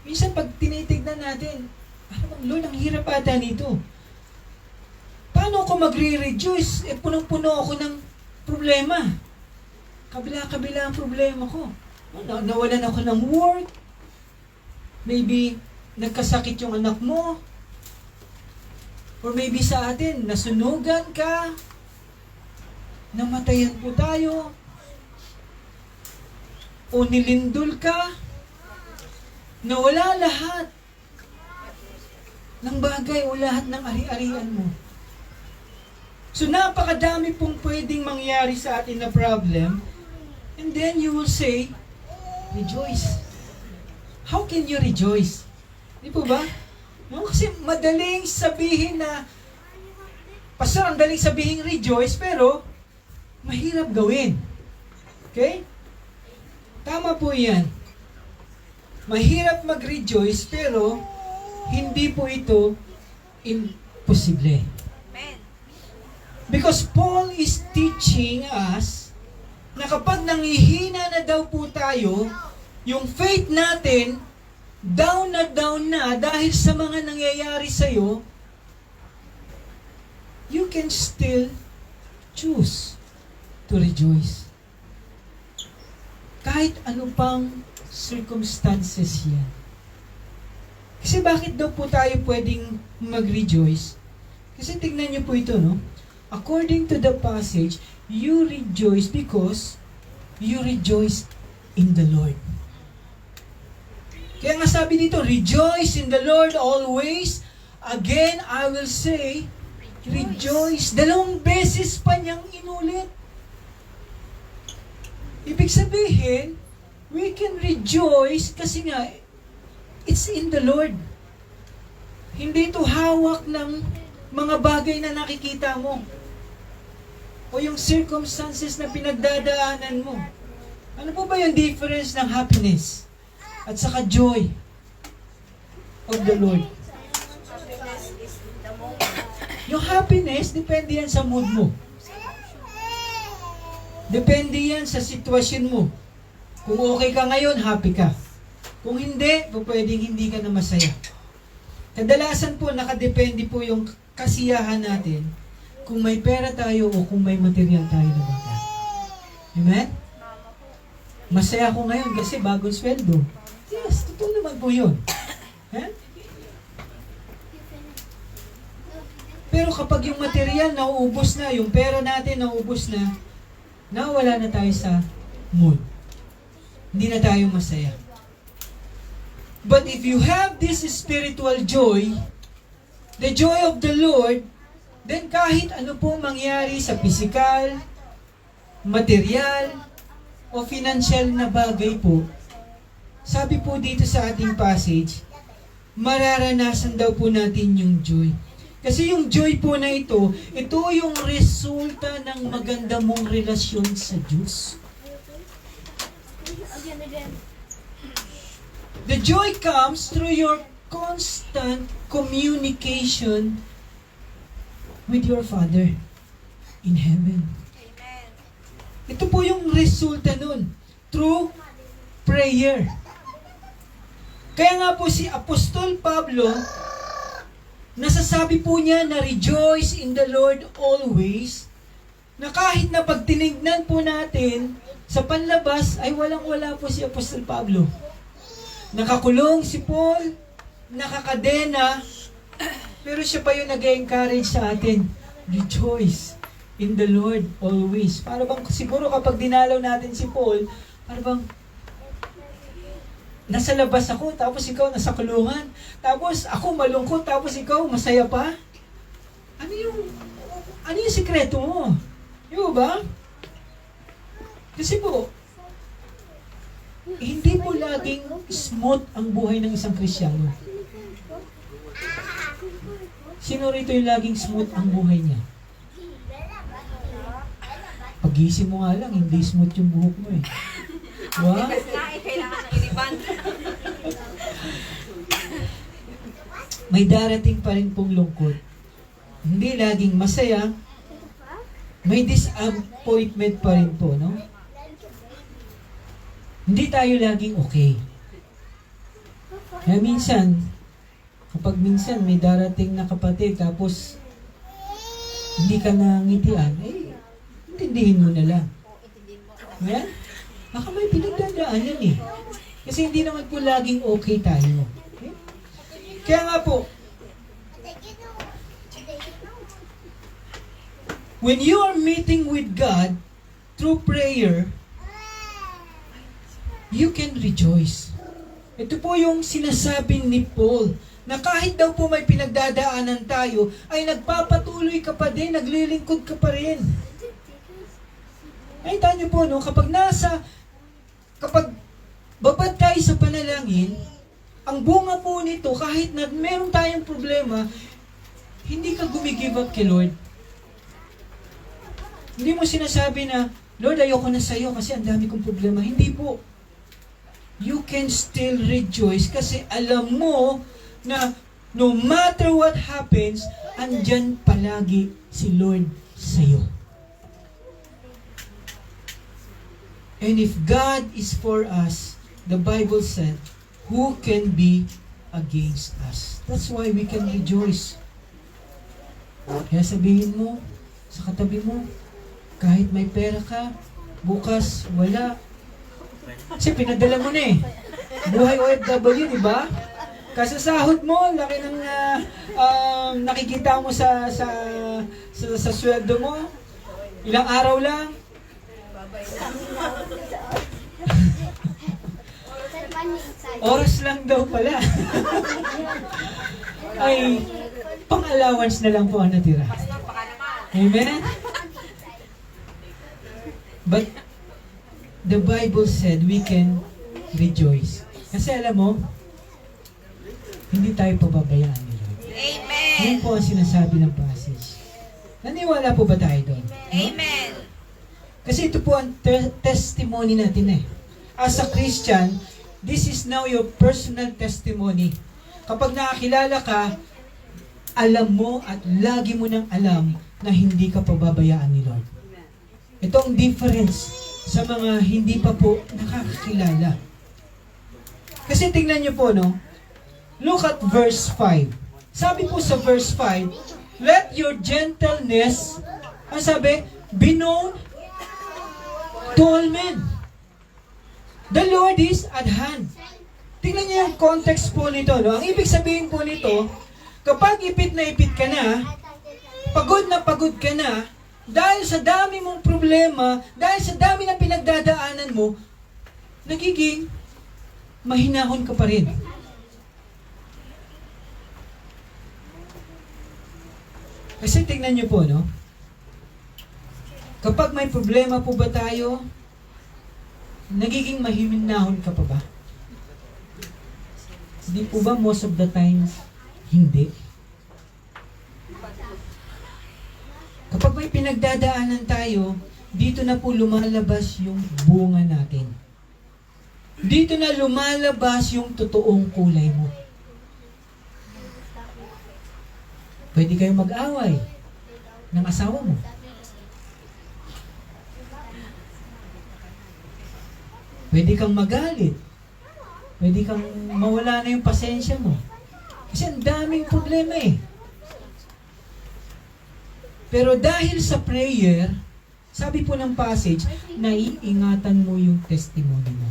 Minsan pag tinitignan natin, ano bang Lord, ang hirap ata nito. Paano ako magre-rejoice? Punong-puno ako ng problema. Kabila-kabila ang problema ko. Nawalan ako ng work. Maybe nagkasakit yung anak mo. Or maybe sa atin, nasunugan ka. Namatayan po tayo. O nilindol ka. Nawala lahat ng bagay o lahat ng ari-arian mo. So napakadami pong pwedeng mangyari sa atin na problem. And then you will say, rejoice. How can you rejoice? Di po ba? No? Kasi madaling sabihin na, Pastor, ang daling sabihin rejoice, pero mahirap gawin. Okay? Tama po yan. Mahirap mag-rejoice, pero hindi po ito imposible. Because Paul is teaching us na kapag nangihina na daw po tayo, yung faith natin, down na dahil sa mga nangyayari sa'yo, you can still choose to rejoice. Kahit ano pang circumstances yan. Kasi bakit daw po tayo pwedeng mag-rejoice? Kasi tignan niyo po ito, no? According to the passage, you rejoice because you rejoice in the Lord. Kaya nga sabi dito, rejoice in the Lord always. Again, I will say, Rejoice. 2 beses pa niyang inulit. Ibig sabihin, we can rejoice kasi nga, it's in the Lord. Hindi ito hawak ng mga bagay na nakikita mo. O yung circumstances na pinagdadaanan mo. Ano po ba yung difference ng happiness at saka joy of the Lord? Yung happiness, depende yan sa mood mo. Depende yan sa sitwasyon mo. Kung okay ka ngayon, happy ka. Kung hindi, pwedeng hindi ka na masaya. Kadalasan po, nakadepende po yung kasiyahan natin kung may pera tayo o kung may material tayo na bagay. Amen? Masaya ako ngayon kasi bagong sweldo. Yes, totoo naman po yun. Eh? Pero kapag yung material nauubos na, yung pera natin nauubos na, nawala na tayo sa mood. Hindi na tayo masaya. But if you have this spiritual joy, the joy of the Lord, then kahit ano pong mangyari sa physical, material, o financial na bagay po, sabi po dito sa ating passage, mararanasan daw po natin yung joy. Kasi yung joy po na ito yung resulta ng maganda mong relasyon sa Diyos. The joy comes through your constant communication with your Father in heaven. Ito po yung resulta nun. Through prayer. Kaya nga po si Apostol Pablo, nasasabi po niya na rejoice in the Lord always, na kahit na pag tinignan po natin sa panlabas, ay walang-wala po si Apostol Pablo. Nakakulong si Paul, nakakadena, pero siya pa yung nag-encourage sa atin, rejoice in the Lord always. Para bang siguro kapag dinalaw natin si Paul, para bang nasa labas ako, tapos ikaw nasa kulungan, tapos ako malungkot, tapos ikaw masaya pa? Ano yung sikreto mo? Yung ba? Kasi po, hindi po laging smooth ang buhay ng isang Kristiyano. Sino rito yung laging smooth ang buhay niya? Pag-isip mo nga lang, hindi smooth yung buhok mo eh. Diba? Kailangan ng iniban. May darating pa rin pong lungkot. Hindi laging masaya. May disappointment pa rin po, no? Hindi tayo laging okay. Kaya minsan, kapag minsan may darating na kapatid, tapos hindi ka nangitian, intindihin mo na lang. Ayan? Baka may pinagdadaan yan eh. Kasi hindi naman po laging okay tayo. Okay? Kaya nga po, when you are meeting with God through prayer, you can rejoice. Ito po yung sinasabi ni Paul, na kahit daw po may pinagdadaanan tayo, ay nagpapatuloy ka pa din, naglilingkod ka pa rin. Ay, tayo po, no, kapag babad tayo sa panalangin, ang bunga po nito, kahit na meron tayong problema, hindi ka gumigive up kay Lord. Hindi mo sinasabi na, Lord, ayoko na sa'yo kasi ang dami kong problema. Hindi po. You can still rejoice kasi alam mo na no matter what happens, andyan palagi si Lord sa'yo. And if God is for us, the Bible said, who can be against us? That's why we can rejoice. Kaya sabihin mo sa katabi mo, kahit may pera ka, bukas wala. Kasi pinadala mo na eh. Buhay OFW, di ba? Kasasahod mo, laki ng nakikita mo sa sweldo mo. Ilang araw lang. Oras lang daw pala. Ay, pang-allowance na lang po ang natira. Amen? But the Bible said we can rejoice. Kasi alam mo, hindi tayo pababayaan ni Lord. Amen. Yan po ang sinasabi ng passage. Naniwala po ba tayo doon? Amen. Kasi ito po ang testimony natin eh. As a Christian, this is now your personal testimony. Kapag nakakilala ka, alam mo at lagi mo nang alam na hindi ka pababayaan ni Lord. Ito ang difference sa mga hindi pa po nakakakilala. Kasi tingnan niyo po, no? Look at verse 5. Sabi po sa verse 5, let your gentleness, ang sabi, be known to all men. The Lord is at hand. Tingnan niyo yung context po nito, no? Ang ibig sabihin po nito, kapag ipit na ipit ka na pagod ka na, dahil sa dami mong problema, dahil sa dami ng pinagdadaanan mo, nagiging mahinahon ka pa rin. Kasi tingnan niyo po, no? Kapag may problema po ba tayo, nagiging mahiminahon ka pa ba? Hindi po ba most of the times, hindi? Kapag may pinagdadaanan tayo, dito na po lumalabas yung bunga natin. Dito na lumalabas yung totoong kulay mo. Pwede kayong mag-away ng asawa mo. Pwede kang magalit. Pwede kang mawala na yung pasensya mo. Kasi ang daming problema eh. Pero dahil sa prayer, sabi po ng passage, naiingatan mo yung testimony mo.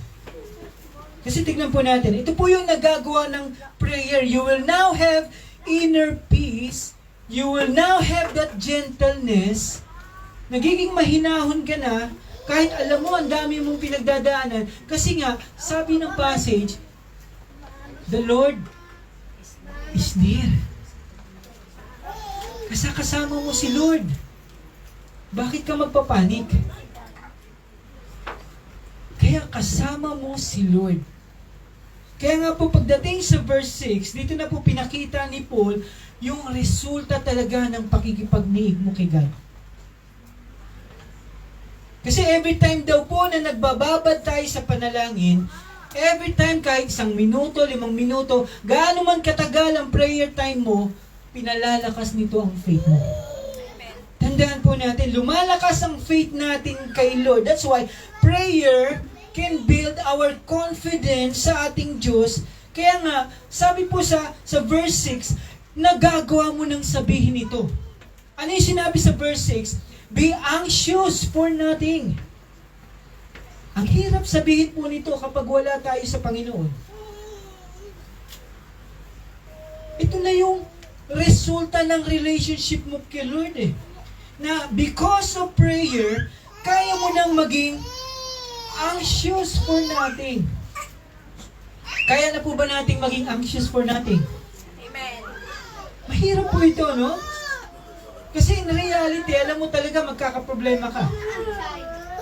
Kasi tignan po natin, ito po yung nagagawa ng prayer. You will now have inner peace. You will now have that gentleness. Nagiging mahinahon ka na, kahit alam mo ang dami mong pinagdadaanan. Kasi nga, sabi ng passage, the Lord is near. Kasama mo si Lord. Bakit ka magpapanik? Kaya kasama mo si Lord. Kaya nga po pagdating sa verse 6, dito na po pinakita ni Paul yung resulta talaga ng pakikipagniig mo kay God. Kasi every time daw po na nagbababad tayo sa panalangin, every time kahit 1 minuto, 5 minuto, gaano man katagal ang prayer time mo, pinalalakas nito ang faith mo. Tandaan po natin, lumalakas ang faith natin kay Lord. That's why prayer can build our confidence sa ating Diyos. Kaya nga, sabi po sa verse 6, nagagawa mo nang sabihin ito. Ano yung sinabi sa verse 6? Be anxious for nothing. Ang hirap sabihin po nito kapag wala tayo sa Panginoon. Ito na yung resulta ng relationship mo kay Lord eh. Na because of prayer, kaya mo nang maging anxious for nothing. Kaya na po ba nating maging anxious for nothing? Amen. Mahirap po ito, no? Kasi in reality, alam mo talaga magkakaproblema ka.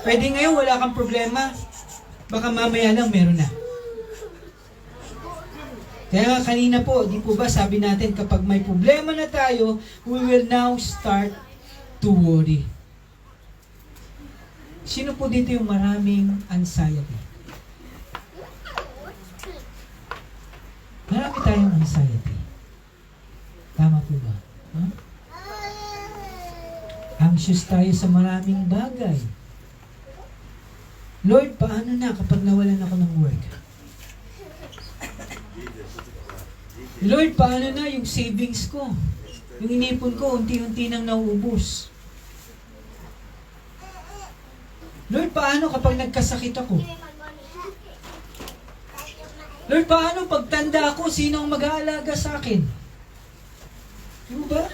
Pwede ngayon wala kang problema, baka mamaya lang meron na. Kaya nga kanina po, di po ba sabi natin kapag may problema na tayo, we will now start to worry. Sino po dito yung maraming anxiety? Marami tayong anxiety. Tama po ba? Huh? Anxious tayo sa maraming bagay. Lord, paano na kapag nawalan ako ng work? Lord, paano na yung savings ko? Yung inipon ko, unti-unti nang nauubos. Lord, paano kapag nagkasakit ako? Lord, paano pag tanda ako, sino ang mag-aalaga sa akin? Di ba?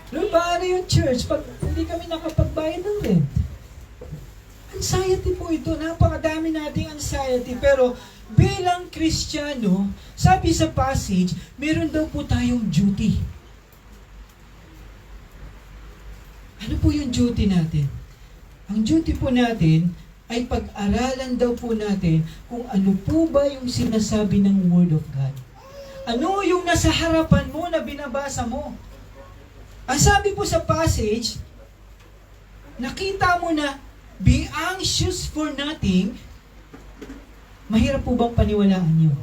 Lord, paano yung church pag hindi kami nakapagbayad ng rent? Anxiety po ito. Napakadami nating anxiety. Pero bilang Kristiyano, sabi sa passage, meron daw po tayong duty. Ano po yung duty natin? Ang duty po natin ay pag-aralan daw po natin kung ano po ba yung sinasabi ng Word of God. Ano yung nasa harapan mo na binabasa mo? Ang sabi po sa passage, nakita mo na be anxious for nothing. Mahirap po bang paniwalaan nyo?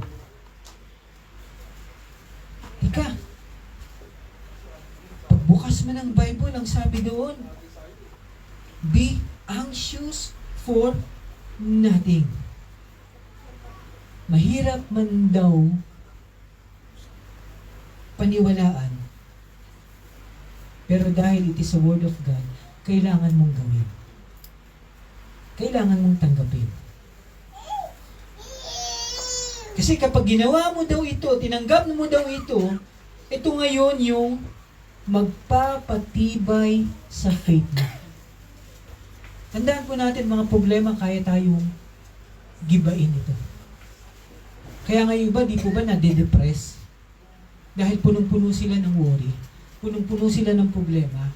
Ika, pagbukas mo ng Bible, ang sabi doon, be anxious for nothing. Mahirap man daw paniwalaan, pero dahil it is a word of God, kailangan mong gawin. Kailangan mong tanggapin. Kasi kapag ginawa mo daw ito, tinanggap mo daw ito ngayon yung magpapatibay sa faith mo. Tandaan po natin, mga problema, kaya tayong gibain ito. Kaya ngayon iba, di po ba nade-depress? Dahil punong-puno sila ng worry. Punong-puno sila ng problema.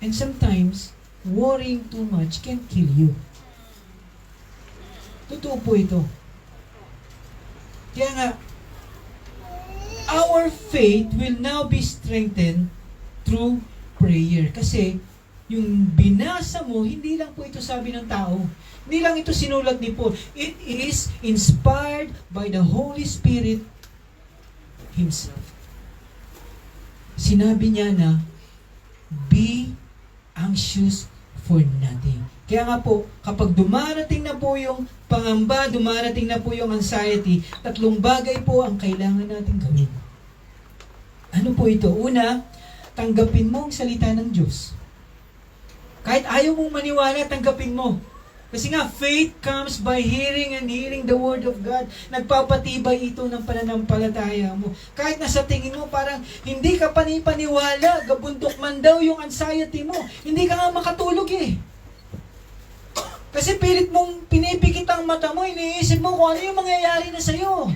And sometimes, worrying too much can kill you. Totoo po ito. Kaya nga, our faith will now be strengthened through prayer. Kasi, yung binasa mo, hindi lang po ito sabi ng tao. Hindi lang ito sinulat ni Paul. It is inspired by the Holy Spirit Himself. Sinabi niya na, be anxious for nothing. Kaya nga po, kapag dumarating na po yung pangamba, dumarating na po yung anxiety, tatlong bagay po ang kailangan natin gawin. Ano po ito? Una, tanggapin mo ang salita ng Diyos. Kahit ayaw mong maniwala, tanggapin mo. Kasi nga, faith comes by hearing and hearing the Word of God. Nagpapatibay ito ng pananampalataya mo. Kahit nasa tingin mo, parang hindi ka panipaniwala, gabundok man daw yung anxiety mo. Hindi ka nga makatulog eh. Kasi pilit mong pinipikit ang mata mo, iniisip mo kung ano yung mangyayari na sa'yo.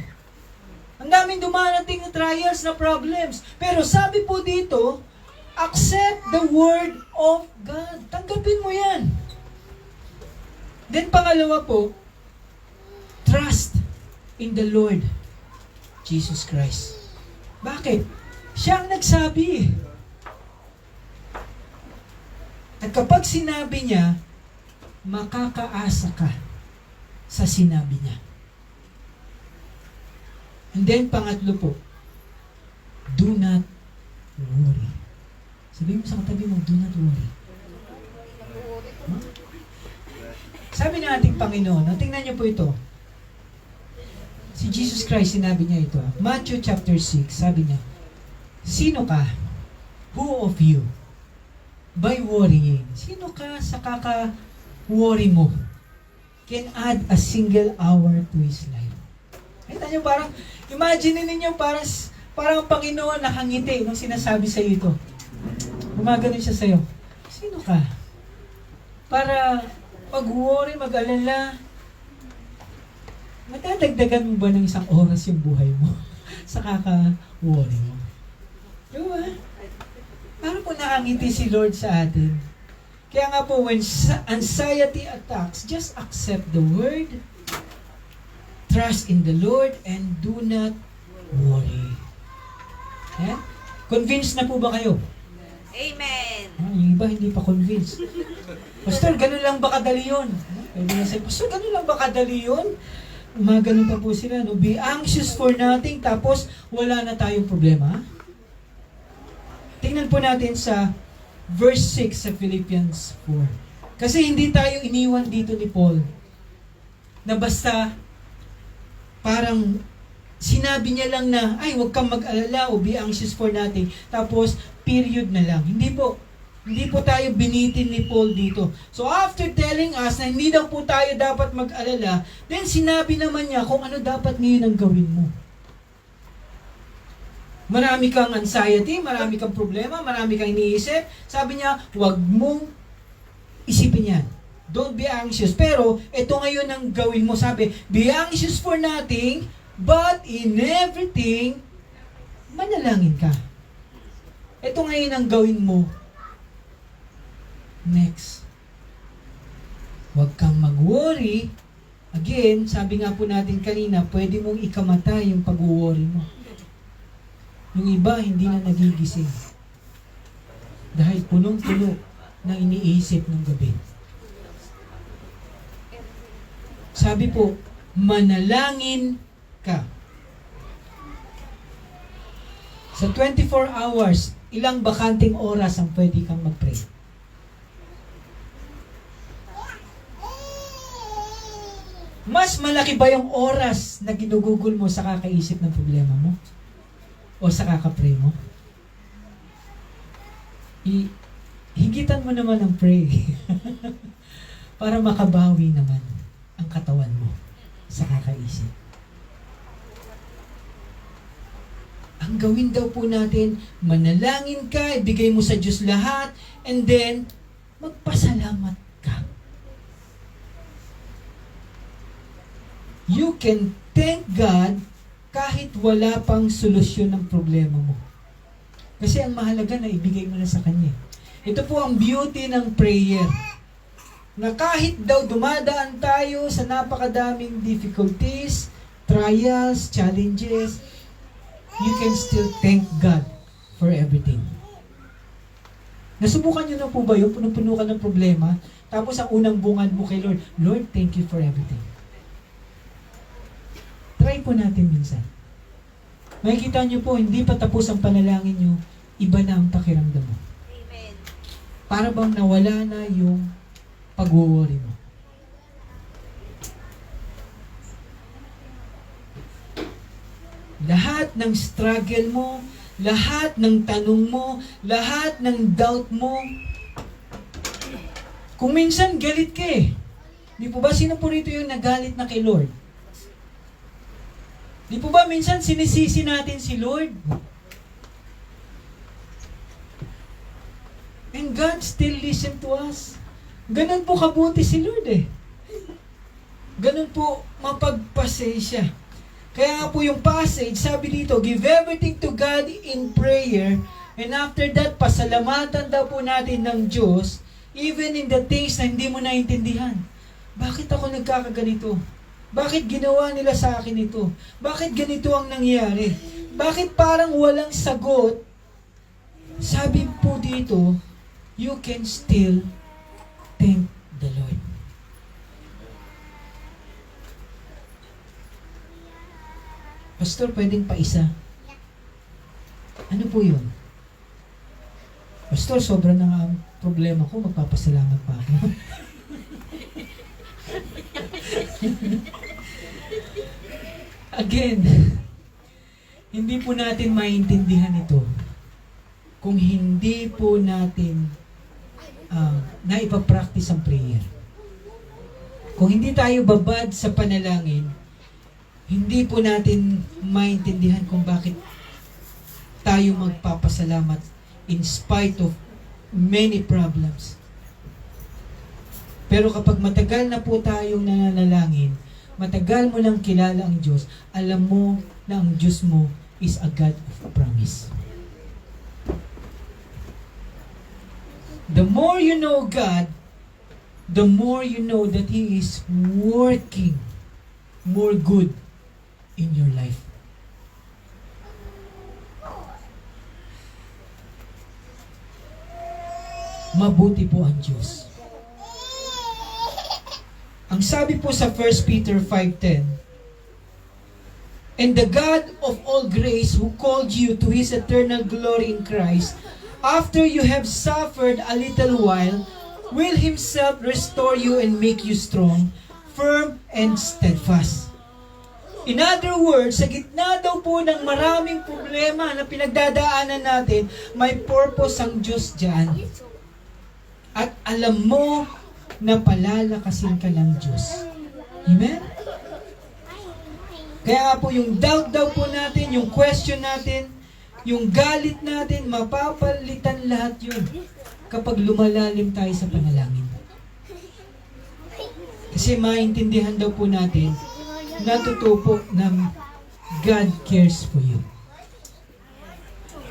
Ang daming dumarating na trials, na problems. Pero sabi po dito, accept the Word of God. Tanggapin mo yan. Then pangalawa po, trust in the Lord Jesus Christ. Bakit? Siya ang nagsabi. At kapag sinabi niya, makakaasa ka sa sinabi niya. And then pangatlo po, do not worry. Sabihin mo sa katabi mo, do not worry. Huh? Sabi ng ating Panginoon, tingnan niyo po ito. Si Jesus Christ, sinabi niya ito. Matthew chapter 6, sabi niya, sino ka? Who of you? By worrying. Sino ka sa kaka-worry mo? Can add a single hour to his life. Kita niyo parang, imagine ninyo parang ang Panginoon nakangiti nung sinasabi sa iyo ito. Gumagano siya sa iyo. Sino ka? Para pag-worry, mag-alala, matadagdagan mo ba ng isang oras yung buhay mo sa kaka-worry mo? Diba? Parang po nakangiti si Lord sa atin. Kaya nga po, when anxiety attacks, just accept the word, trust in the Lord, and do not worry. Eh? Convinced na po ba kayo? Amen. Yung iba hindi pa convinced. Pastor, ganun lang ba kadali yun? Pwede na sabi, Pastor, ganun lang ba kadali yun? Ganun pa po sila, no? Be anxious for nothing, tapos wala na tayong problema. Tingnan po natin sa verse 6 sa Philippians 4. Kasi hindi tayo iniwan dito ni Paul na basta parang sinabi niya lang na, ay, huwag kang mag-alala o be anxious for nothing. Tapos, period na lang. Hindi po. Hindi po tayo binitin ni Paul dito. So, after telling us na hindi daw po tayo dapat mag-alala, then sinabi naman niya kung ano dapat ngayon ang gawin mo. Marami kang anxiety, marami kang problema, marami kang iniisip. Sabi niya, huwag mong isipin yan. Don't be anxious. Pero, ito ngayon ang gawin mo. Sabi, be anxious for nothing, but in everything, manalangin ka. Ito ngayon ang gawin mo. Next. Huwag kang mag-worry. Again, sabi nga po natin kanina, pwede mong ikamatay yung pag-worry mo. Yung iba, hindi na nagigising. Dahil punong-puno ng iniisip ng gabi. Sabi po, manalangin ka. Sa 24 hours, ilang bakanting oras ang pwede kang mag-pray? Mas malaki ba yung oras na ginugugol mo sa kakaisip ng problema mo? O sa kakapray mo? Higitan mo naman ang pray. Para makabawi naman ang katawan mo sa kakaisip. Ang gawin daw po natin, manalangin ka, ibigay mo sa Diyos lahat, and then, magpasalamat ka. You can thank God kahit wala pang solusyon ng problema mo. Kasi ang mahalaga na ibigay mo na sa Kanya. Ito po ang beauty ng prayer. Na kahit daw dumadaan tayo sa napakadaming difficulties, trials, challenges, you can still thank God for everything. Nasubukan nyo na po ba yun? Punong-puno ka ng problema, tapos ang unang bungad mo kay Lord, Lord, thank you for everything. Try po natin minsan. Makikita nyo po, hindi pa tapos ang panalangin nyo, iba na ang pakiramdam mo. Amen. Para bang nawala na yung pag-worry mo. Lahat ng struggle mo, lahat ng tanong mo, lahat ng doubt mo, kung minsan galit ka eh. Di po ba sino po rito yung nagalit na kay Lord? Di po ba minsan sinisisi natin si Lord? And God still listen to us. Ganun po kabuti si Lord eh. Ganun po mapagpasensya. Kaya nga po yung passage, sabi dito, give everything to God in prayer, and after that, pasalamatan daw po natin ng Diyos, even in the things na hindi mo naintindihan. Bakit ako nagkakaganito? Bakit ginawa nila sa akin ito? Bakit ganito ang nangyari? Bakit parang walang sagot? Sabi po dito, you can still thank the Lord. Pastor, pwedeng pa isa? Ano po yun? Pastor, sobra na nga ang problema ko, magpapasalamat pa ako. Again, hindi po natin maintindihan ito kung hindi po natin naipapractice ang prayer. Kung hindi tayo babad sa panalangin, hindi po natin maintindihan kung bakit tayo magpapasalamat in spite of many problems. Pero kapag matagal na po tayong nananalangin, matagal mo nang kilala ang Diyos, alam mo na ang Diyos mo is a God of promise. The more you know God, the more you know that He is working more good in your life. Mabuti po ang Diyos. Ang sabi po sa 1 Peter 5:10, and the God of all grace who called you to His eternal glory in Christ, after you have suffered a little while, will Himself restore you and make you strong, firm, and steadfast. In other words, sa gitna daw po ng maraming problema na pinagdadaanan natin, may purpose ang Diyos dyan. At alam mo na palalakasin ka ng Diyos. Amen? Kaya nga po yung doubt daw po natin, yung question natin, yung galit natin, mapapalitan lahat yun kapag lumalalim tayo sa panalangin. Kasi maintindihan daw po natin na totoo po ng God cares for you.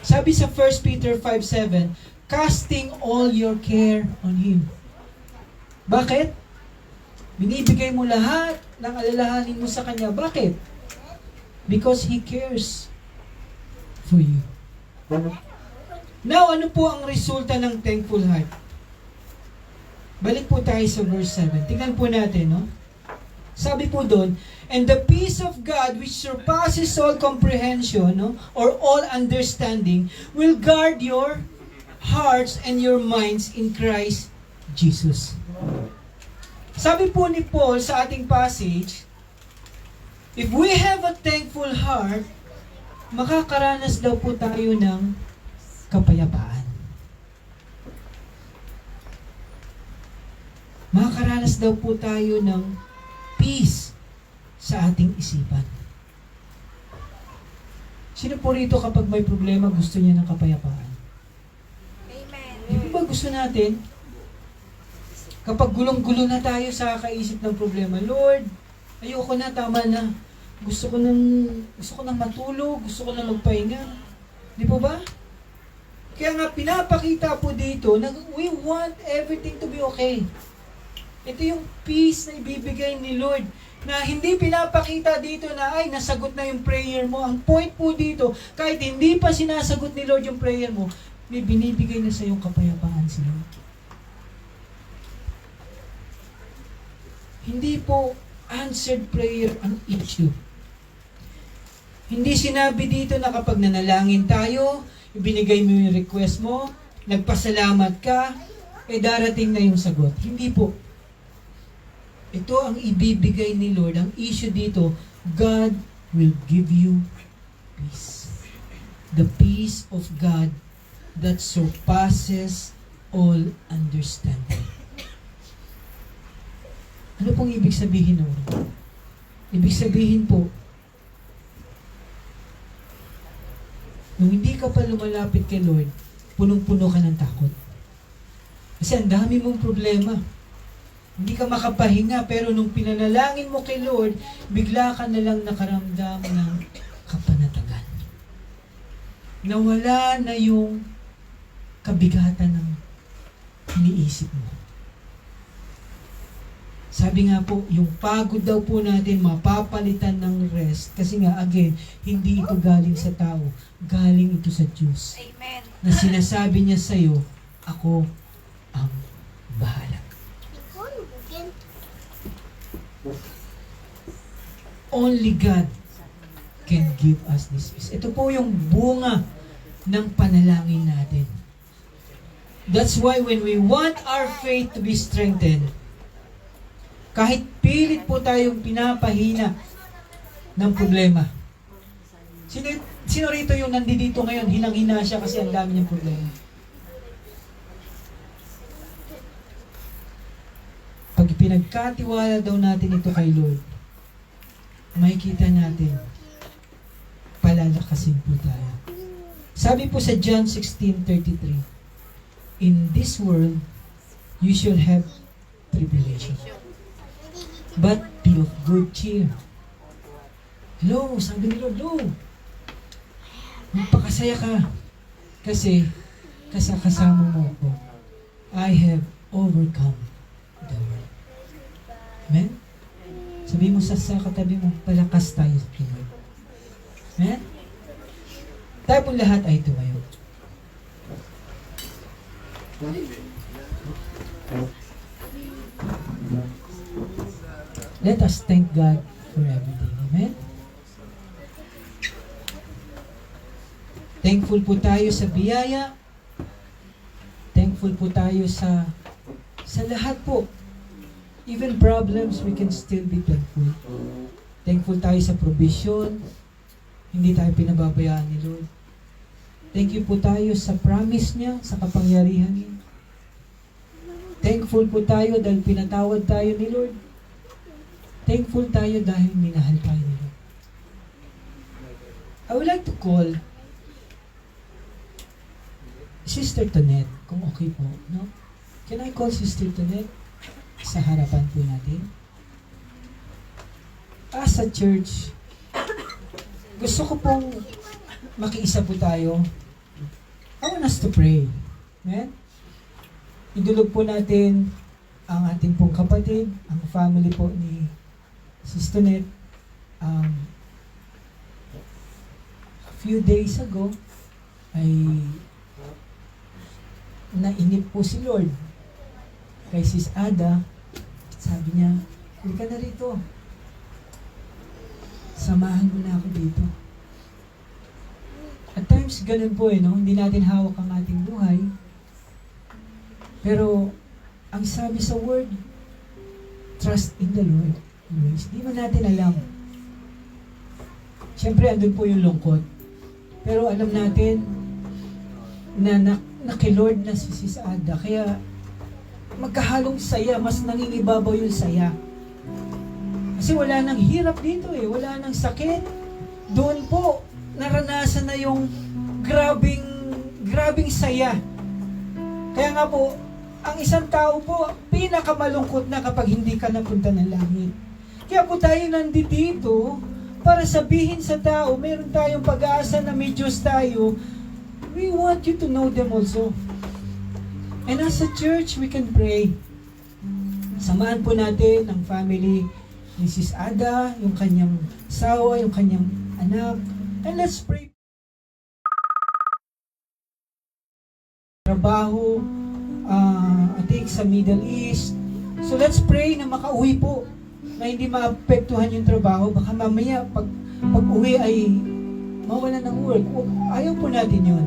Sabi sa 1 Peter 5:7, casting all your care on Him. Bakit? Binibigay mo lahat ng alalahanin mo sa Kanya. Bakit? Because He cares for you. Now, ano po ang resulta ng thankful heart? Balik po tayo sa verse 7. Tingnan po natin, no? Sabi po doon, and the peace of God which surpasses all comprehension, no, or all understanding, will guard your hearts and your minds in Christ Jesus. Sabi po ni Paul sa ating passage, if we have a thankful heart, makakaranas daw po tayo ng kapayapaan. Makakaranas daw po tayo ng peace sa ating isipan. Sino po rito kapag may problema gusto niya ng kapayapaan? Amen. Di ba gusto natin? Kapag gulong-gulo na tayo sa kaisip ng problema, Lord, ayoko na, tama na. Gusto ko nang matulog, gusto ko nang magpahinga. Di po ba? Kaya nga pinapakita po dito na we want everything to be okay. Ito yung peace na ibibigay ni Lord na hindi pinapakita dito na ay nasagot na yung prayer mo. Ang point po dito, kahit hindi pa sinasagot ni Lord yung prayer mo, may binibigay na sa yung kapayapaan si Lord. Hindi po answered prayer ang issue. Hindi sinabi dito na kapag nanalangin tayo, ibinigay mo yung request mo, nagpasalamat ka, darating na yung sagot. Hindi po. Ito ang ibibigay ni Lord. Ang issue dito, God will give you peace. The peace of God that surpasses all understanding. Ano pong ibig sabihin nun? Ibig sabihin po, nung hindi ka pa lumalapit kay Lord, punong-puno ka ng takot. Kasi ang dami mong problema. Hindi ka makapahinga, pero nung pinanalangin mo kay Lord, bigla ka na lang nakaramdam ng kapanatagan. Nawala na yung kabigatan ng iniisip mo. Sabi nga po, yung pagod daw po natin mapapalitan ng rest. Kasi nga, again, hindi ito galing sa tao. Galing ito sa Diyos. Amen. Na sinasabi niya sa'yo, ako ang bahala. Only God can give us this peace. Ito po yung bunga ng panalangin natin. That's why when we want our faith to be strengthened, kahit pilit po tayong pinapahina ng problema. Sino rito yung nandito ngayon, hinang-hina siya kasi ang dami niyang problema? Pag pinagkatiwala daw natin ito kay Lord, makikita natin, palalakasin po tayo. Sabi po sa John 16:33, in this world, you shall have tribulation. But be of good cheer. Hello, sabi ni Lord, hello. Magpakasaya ka. Kasi, kasama mo ako. I have overcome the world. Amen? Sabi mo sa katabi mo, palakas tayo sa Lord. Amen? Tayo po lahat ay tumayo. Let us thank God for everything. Amen? Thankful po tayo sa biyaya. Thankful po tayo sa lahat po. Even problems, we can still be thankful. Thankful tayo sa provision. Hindi tayo pinababayaan ni Lord. Thank you po tayo sa promise niya, sa kapangyarihan niya. Thankful po tayo dahil pinatawad tayo ni Lord. Thankful tayo dahil minahal tayo ni Lord. I would like to call Sister Tonet, kung okay po, no? Can I call Sister Tonet sa harapan po natin? as a church, gusto ko pong makiisa po tayo. I want us to pray. Amen? Idulog po natin ang ating pong kapatid, ang family po ni Sister Net. A few days ago, ay nainip po si Lord kay Sis Ada. Sabi niya, hindi ka na rito. Samahan mo na ako dito. At times, ganun po no? Hindi natin hawak ang ating buhay. Pero, ang sabi sa word, trust in the Lord. Always. Di man natin alam. Siyempre, andun po yung lungkot. Pero alam natin na kay Lord na si Sis Ada. Kaya, magkahalong saya, mas nangingibabaw yung saya. Kasi wala nang hirap dito wala nang sakit. Doon po, naranasan na yung grabing saya. Kaya nga po, ang isang tao po, pinakamalungkot na kapag hindi ka napunta ng langit. Kaya po tayo nandito para sabihin sa tao, meron tayong pag-asa na may Diyos tayo. We want you to know them also. And as a church, we can pray. Samahan po natin ang family ni Sis Ada, yung kanyang asawa, yung kanyang anak. And let's pray. Trabaho, I think sa Middle East. So let's pray na makauwi po, na hindi maapektuhan yung trabaho. Baka mamaya, pag uwi ay mawala ng work. Ayaw po natin yun.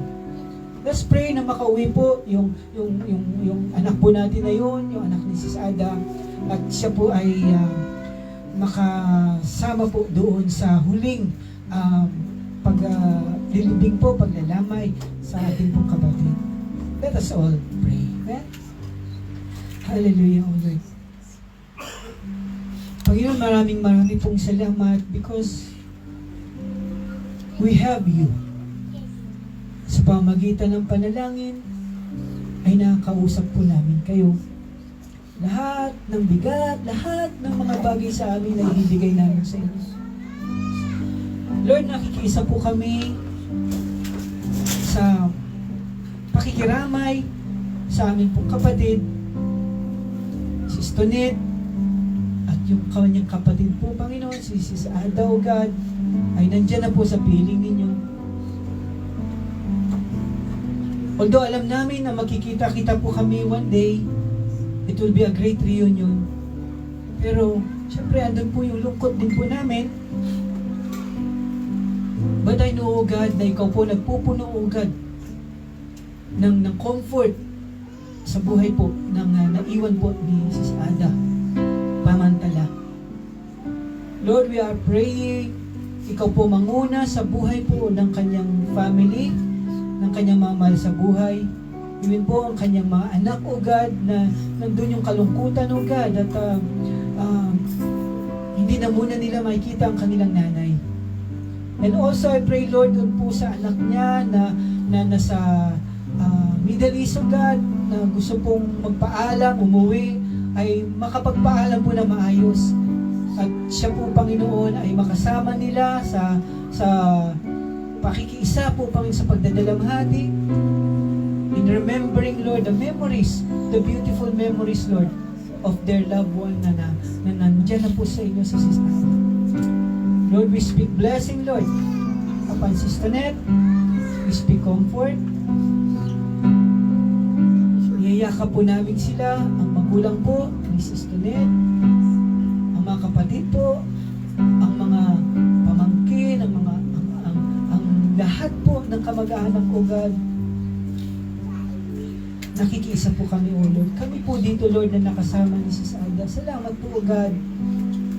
Let's pray na makauwi po yung anak po natin na yun, yung anak ni Sis Ada, at siya po ay makasama po doon sa huling paglilibing po, paglalamay sa ating pong kapatid. Let us all pray. Amen? Hallelujah, O Lord. Panginoon, maraming pong salamat because we have you. Sa pamagitan ng panalangin, ay nakakausap po namin kayo. Lahat ng bigat, lahat ng mga bagay sa amin ay ibigay namin sa inyo. Lord, nakikiisa po kami sa pakikiramay sa aming pong kapatid, si Stoned, at yung kanyang kapatid po, Panginoon, si Sis Ada, O God, ay nandyan na po sa piling ninyo. Although alam namin na makikita-kita po kami one day, it will be a great reunion. Pero, syempre, andun po yung lungkot din po namin. But I know, O God, na ikaw po nagpupuno, O God, ng comfort sa buhay po ng naiwan po ni Sis Ada. Pamantala. Lord, we are praying, ikaw po manguna sa buhay po ng kanyang family, ng kanyang mga mahal sa buhay. Yun po ang kanyang mga anak, O God, na nandun yung kalungkutan, O God, at hindi na muna nila makikita ang kanilang nanay. And also, I pray, Lord, doon po sa anak niya na nasa Middle East, O God, na gusto pong magpaalam, umuwi, ay makapagpaalam po na maayos. At siya po, Panginoon, ay makasama nila sa pakikiisa po Panginoon sa pagdadalamhati, in remembering, Lord, the memories, the beautiful memories, Lord, of their loved one na nandyan na po sa inyo sa Sister Ada. Lord, we speak blessing, Lord, upon Sister Net. We speak comfort. Niyayakap po namin sila, ang magulang po ni Sister Net, ang mga kapatid po, ang mga pamangkin, ang lahat po ng kamag-anak, O God. Nakikiisa po kami, O Lord. Kami po dito, Lord, na nakasama ni Sis Ada. Salamat po, O God.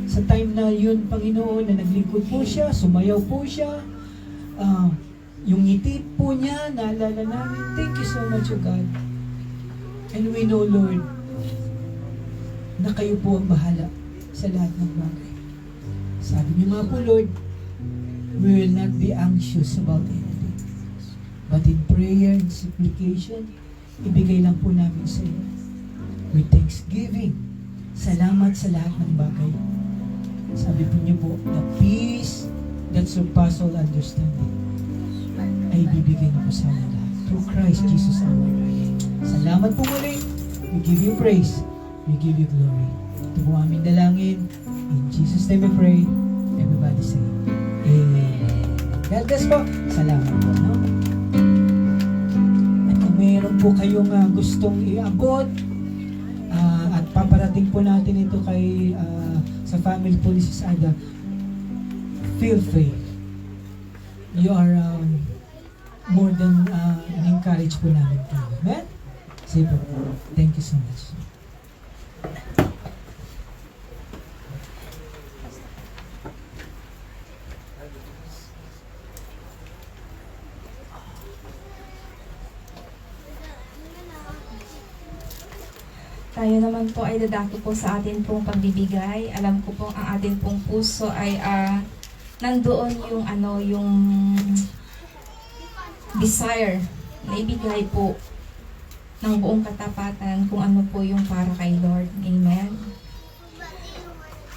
Sa time na yun, Panginoon, na naglingkod po siya, sumayaw po siya, yung ngiti po niya, naalala namin. Thank you so much, O God. And we know, Lord, na kayo po ang bahala sa lahat ng bagay. Sabi niyo nga po, Lord, we will not be anxious about anything. But in prayer and supplication, ibigay lang po namin sa iyo. With thanksgiving, salamat sa lahat ng bagay. sabi po niyo po, the peace that surpasses all understanding ay bibigay niyo po sa amin lahat. Through Christ Jesus our Lord. Salamat po muli. We give you praise. We give you glory. Ito po aming dalangin. In Jesus' name we pray. Everybody say, Amen. God bless po. Salamat po. No? At kung mayroon po kayong gustong iabot, at paparating po natin ito kay sa family po ni Sis Ada, feel free. You are more than encourage po namin po. Amen? Sige po. Thank you so much. Tayo naman po ay dadako po sa atin pong pagbibigay. Alam ko po ang atin pong puso ay nandoon yung yung desire na ibigay po ng buong katapatan kung ano po yung para kay Lord. Amen.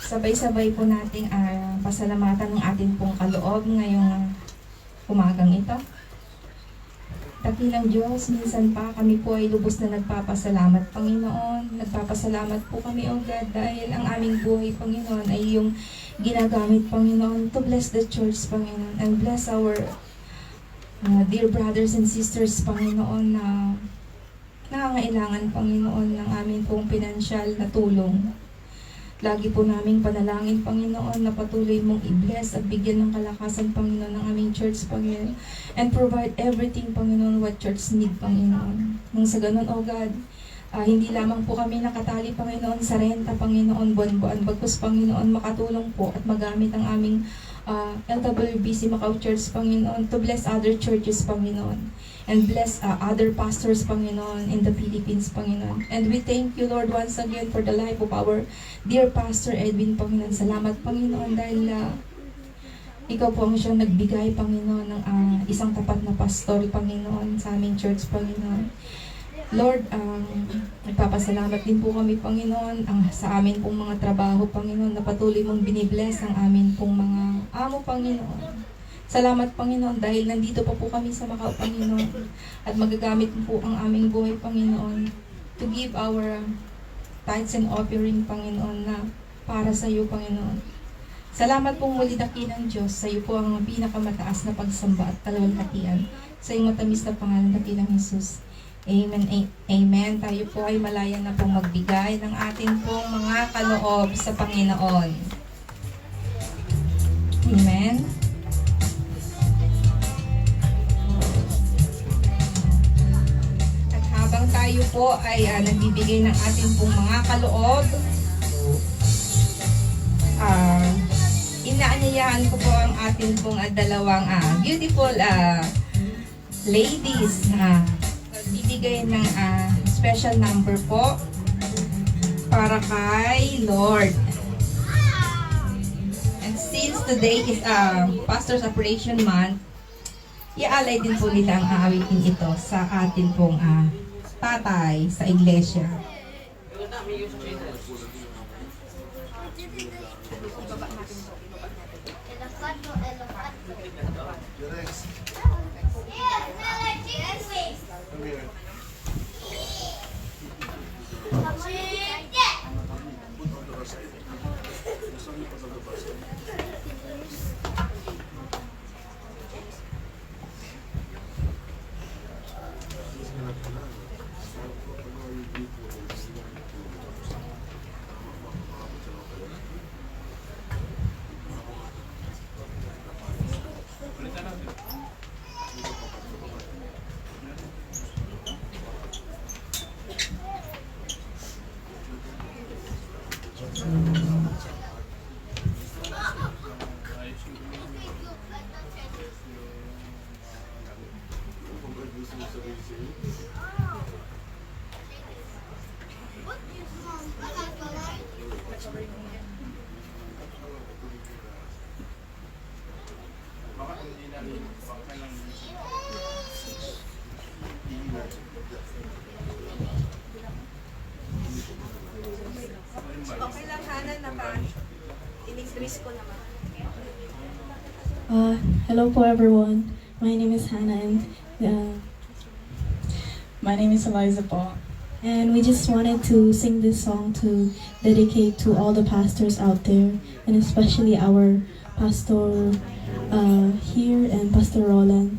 Sabay-sabay po nating pasalamatan ng atin pong kaloob ngayong umagang ito. Dakilang Diyos, minsan pa kami po ay lubos na nagpapasalamat, Panginoon. Nagpapasalamat po kami, O God, dahil ang aming buhay, Panginoon, ay yung ginagamit, Panginoon, to bless the church, Panginoon, and bless our dear brothers and sisters, Panginoon, na nangangailangan, Panginoon, ng aming pong pinansyal na tulong. Lagi po naming panalangin, Panginoon, na patuloy mong i-bless at bigyan ng kalakasan, Panginoon, ng aming church, Panginoon. And provide everything, Panginoon, what church need, Panginoon. Nang sa ganun, O God, hindi lamang po kami nakatali, Panginoon, sa renta, Panginoon, buwan-buwan. Bagkus, Panginoon, makatulong po at magamit ang aming LWBC Macau Church, Panginoon, to bless other churches, Panginoon. And bless other pastors, Panginoon, in the Philippines, Panginoon. And we thank you, Lord, once again for the life of our dear Pastor Edwin, Panginoon. Salamat, Panginoon, dahil ikaw po ang siyang nagbigay, Panginoon, ng isang tapat na pastor, Panginoon, sa aming church, Panginoon. Lord, nagpapasalamat din po kami, Panginoon, sa amin pong mga trabaho, Panginoon, na patuloy mong binibless ang amin pong mga amo, Panginoon. Salamat, Panginoon, dahil nandito pa po kami sa Macau, Panginoon, at magagamit po ang aming buhay, Panginoon, to give our tithes and offering, Panginoon, na para sa iyo, Panginoon. Salamat pong muli, dakilang Diyos, sa iyo po ang pinakamataas na pagsamba at kalawalhatian. Sa iyong matamis na pangalan, dakilang Jesus. Amen. Amen. Tayo po ay malaya na pong magbigay ng ating pong mga kaloob sa Panginoon. Amen. At habang tayo po ay nagbibigay ng ating pong mga kaloob, inaanyayahan ko po ang ating pong dalawang beautiful ladies na bibigay ng special number po para kay Lord. And since today is Pastor's Operation Month, iaalay din po nila ang aawitin ito sa atin pong tatay sa iglesia. Okay lang, Hana, naka-inig Hello po everyone. My name is Hannah and My name is Eliza po. and we just wanted to sing this song to dedicate to all the pastors out there, and especially our pastor here and Pastor Roland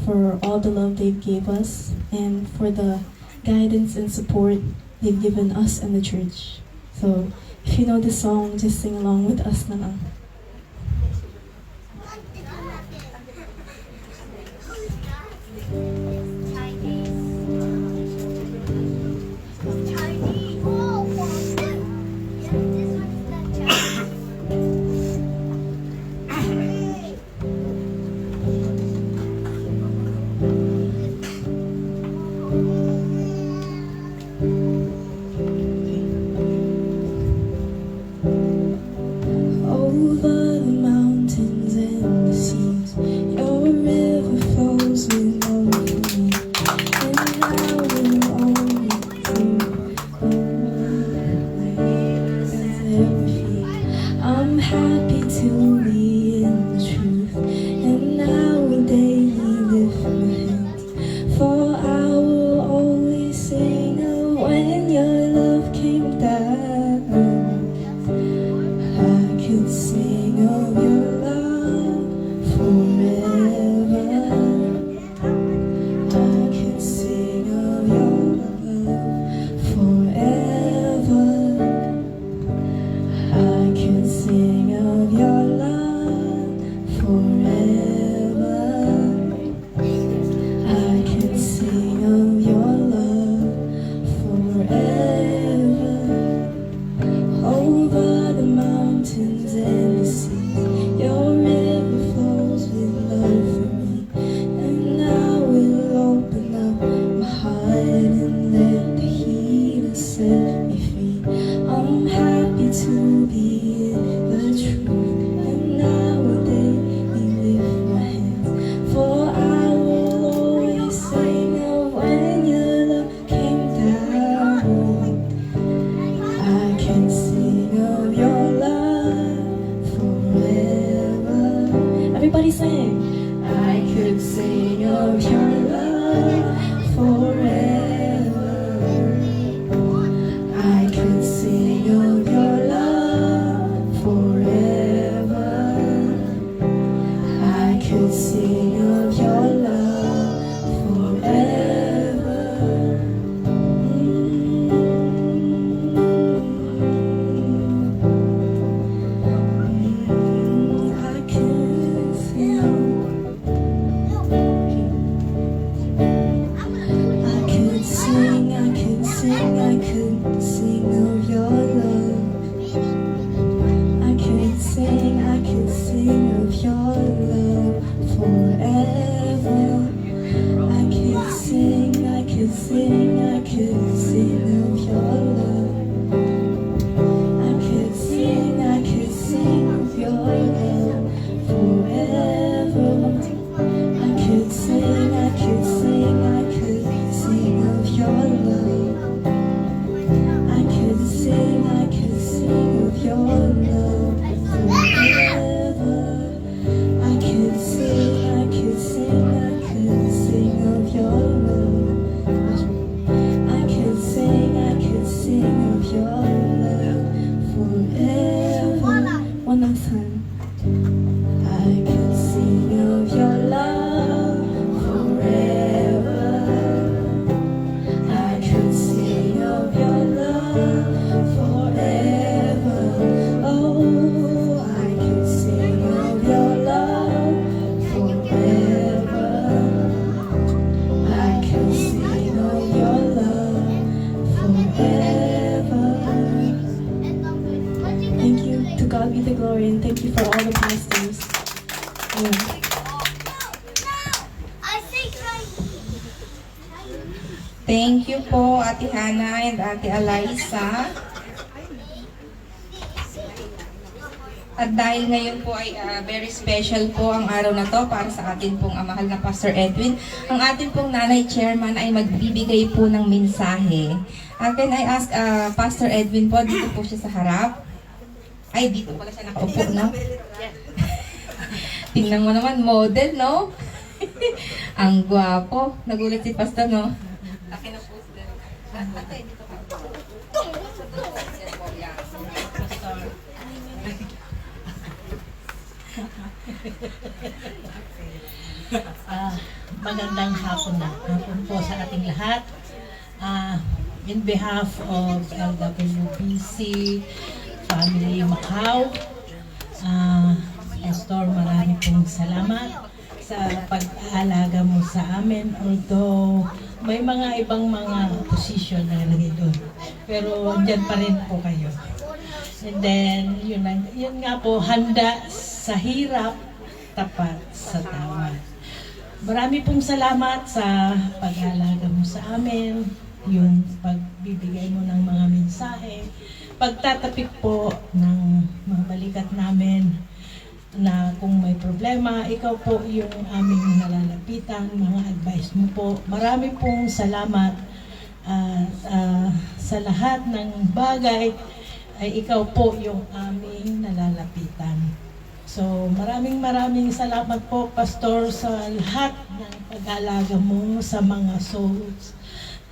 for all the love they've gave us and for the guidance and support they've given us and the church. So if you know the song, just sing along with us na lang. Over the mountains and the seas, your river flows with love for me, and I will only sing the ways that ever feel. I'm happy to be in the truth, and I will daily lift my hands, for I will always sing of when your love came down. I could sing of your love forever. I could sing of your love forever. I could sing of your love forever. I could sing of your love forever. Over the mountains and the seas, your river flows with love for me, and I will open up my heart and let the healer set me free. I'm happy to be in the truth, and I will daily lift my hands, for I will always sing of when your love came down. I can sing of your love forever. Everybody sing. I could sing of your love forever. I could sing of your love forever. I could sing of your love forever. I could sing of your love. I could sing of your love forever. I could sing of your love. I could sing of your love forever. I could sing of your love. I could sing of your love forever. I could sing of your love. I could sing of your love forever. One last time. I could sing of your love forever. I could sing of your love forever. Oh, I could sing of your love forever. I could sing of your love forever. Thank you. To God be the glory, and thank you for all the pastors. Amen. Thank you po, Ate Hannah and Ate Eliza. At dahil ngayon po ay very special po ang araw na to para sa atin pong mahal na Pastor Edwin, ang atin pong nanay chairman ay magbibigay po ng mensahe. Can I ask Pastor Edwin po, dito po siya sa harap. Ay, dito pala siya nakaupo, no? Tingnan mo naman, model, no? Ang gwapo. Nagulat si Pastor, no? Laki na poster. Ate, dito ka. Magandang hapon po sa ating lahat. In behalf of LWBC Family Macau, Pastor, marami pong salamat sa pag-aalaga mo sa amin. Although may mga ibang mga posisyon na nalagay doon, pero dyan pa rin po kayo. And then, yun nga po, handa sa hirap, tapat sa tama. Marami pong salamat sa pag-aalaga mo sa amin, yung pagbibigay mo ng mga mensahe, pagtatapik po ng mga balikat namin na kung may problema, ikaw po yung aming nalalapitan, mga advice mo po. Marami pong salamat sa lahat ng bagay ay ikaw po yung aming nalalapitan. So, maraming salamat po, Pastor, sa lahat ng pag-aalaga mo sa mga souls,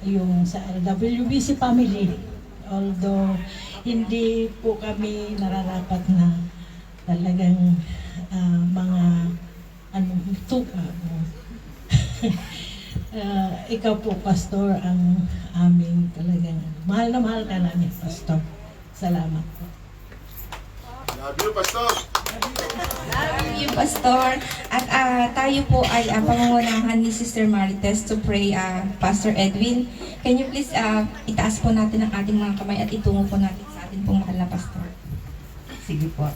yung sa LWBC family. Although, hindi po kami nararapat na talagang mga ikaw po, Pastor, ang aming talagang mahal na mahal ka namin, Pastor. Salamat po. Love you, Pastor. Love you, Pastor. At tayo po ay pangungunahan ni Sister Marites to pray, Pastor Edwin. Can you please itaas po natin ang ating mga kamay at itungo po natin sa ating pong mahal na Pastor. Sige po.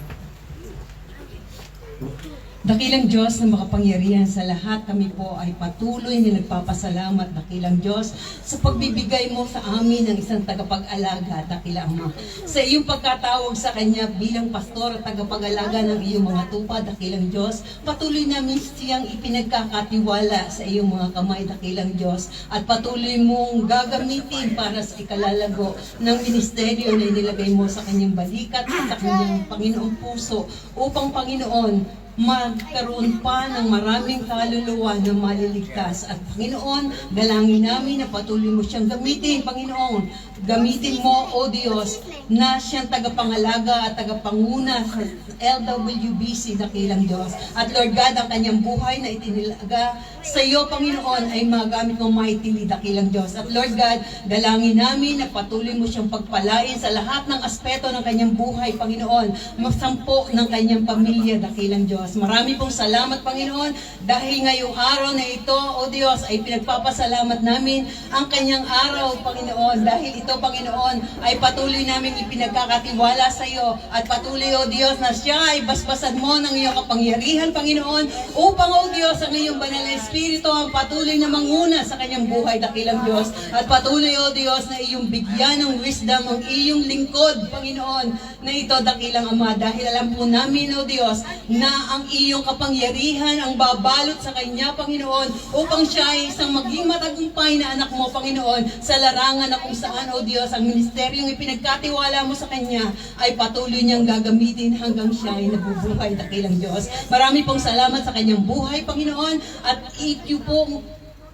Dakilang Diyos na makapangyarihan sa lahat, kami po ay patuloy na nagpapasalamat, dakilang Diyos, sa pagbibigay mo sa amin ng isang tagapag-alaga, dakilang Ama. Sa iyong pagkatawag sa Kanya bilang pastor at tagapag-alaga ng iyong mga tupa, dakilang Diyos, patuloy namin siyang ipinagkakatiwala sa iyong mga kamay, dakilang Diyos, at patuloy mong gagamitin para sa ikalalago ng ministeryo na inilagay mo sa kanyang balikat at sa kanyang Panginoong puso, upang Panginoon, magkaroon pa ng maraming kaluluwa na maliligtas. At Panginoon, dalangin namin na patuloy mo siyang gamitin, Panginoon. Gamitin mo, O Diyos, na siyang tagapangalaga at tagapanguna sa LWBC, dakilang Diyos. At Lord God, ang kanyang buhay na itinilaga sa iyo, Panginoon, ay magamit mo mightily, dakilang Diyos. At Lord God, dalangin namin na patuloy mo siyang pagpalain sa lahat ng aspeto ng kanyang buhay, Panginoon. Masampo ng kanyang pamilya, dakilang Diyos. Marami pong salamat, Panginoon, dahil ngayong araw na ito, O Diyos, ay pinagpapasalamat namin ang kanyang araw, Panginoon. Dahil ito, Panginoon, ay patuloy namin ipinagkakatiwala sa iyo. At patuloy, O Diyos, na siya ay basbasan mo ng iyong kapangyarihan, Panginoon, upang, O Diyos, ang iyong banal na Espiritu ang patuloy na manguna sa kanyang buhay, dakilang Diyos. At patuloy, O Diyos, na iyong bigyan ng wisdom ang iyong lingkod, Panginoon, na ito, dakilang Ama. Dahil alam po namin, O Diyos, na ang iyong kapangyarihan ang babalot sa kanya, Panginoon, upang siya ay isang maging matagumpay na anak mo, Panginoon, sa larangan na kung saan, O Diyos, ang ministeryong ipinagkatiwala mo sa kanya ay patuloy niyang gagamitin hanggang siya ay nabubuhay, dakilang Diyos. Marami pong salamat sa kanyang buhay, Panginoon, at iyo pong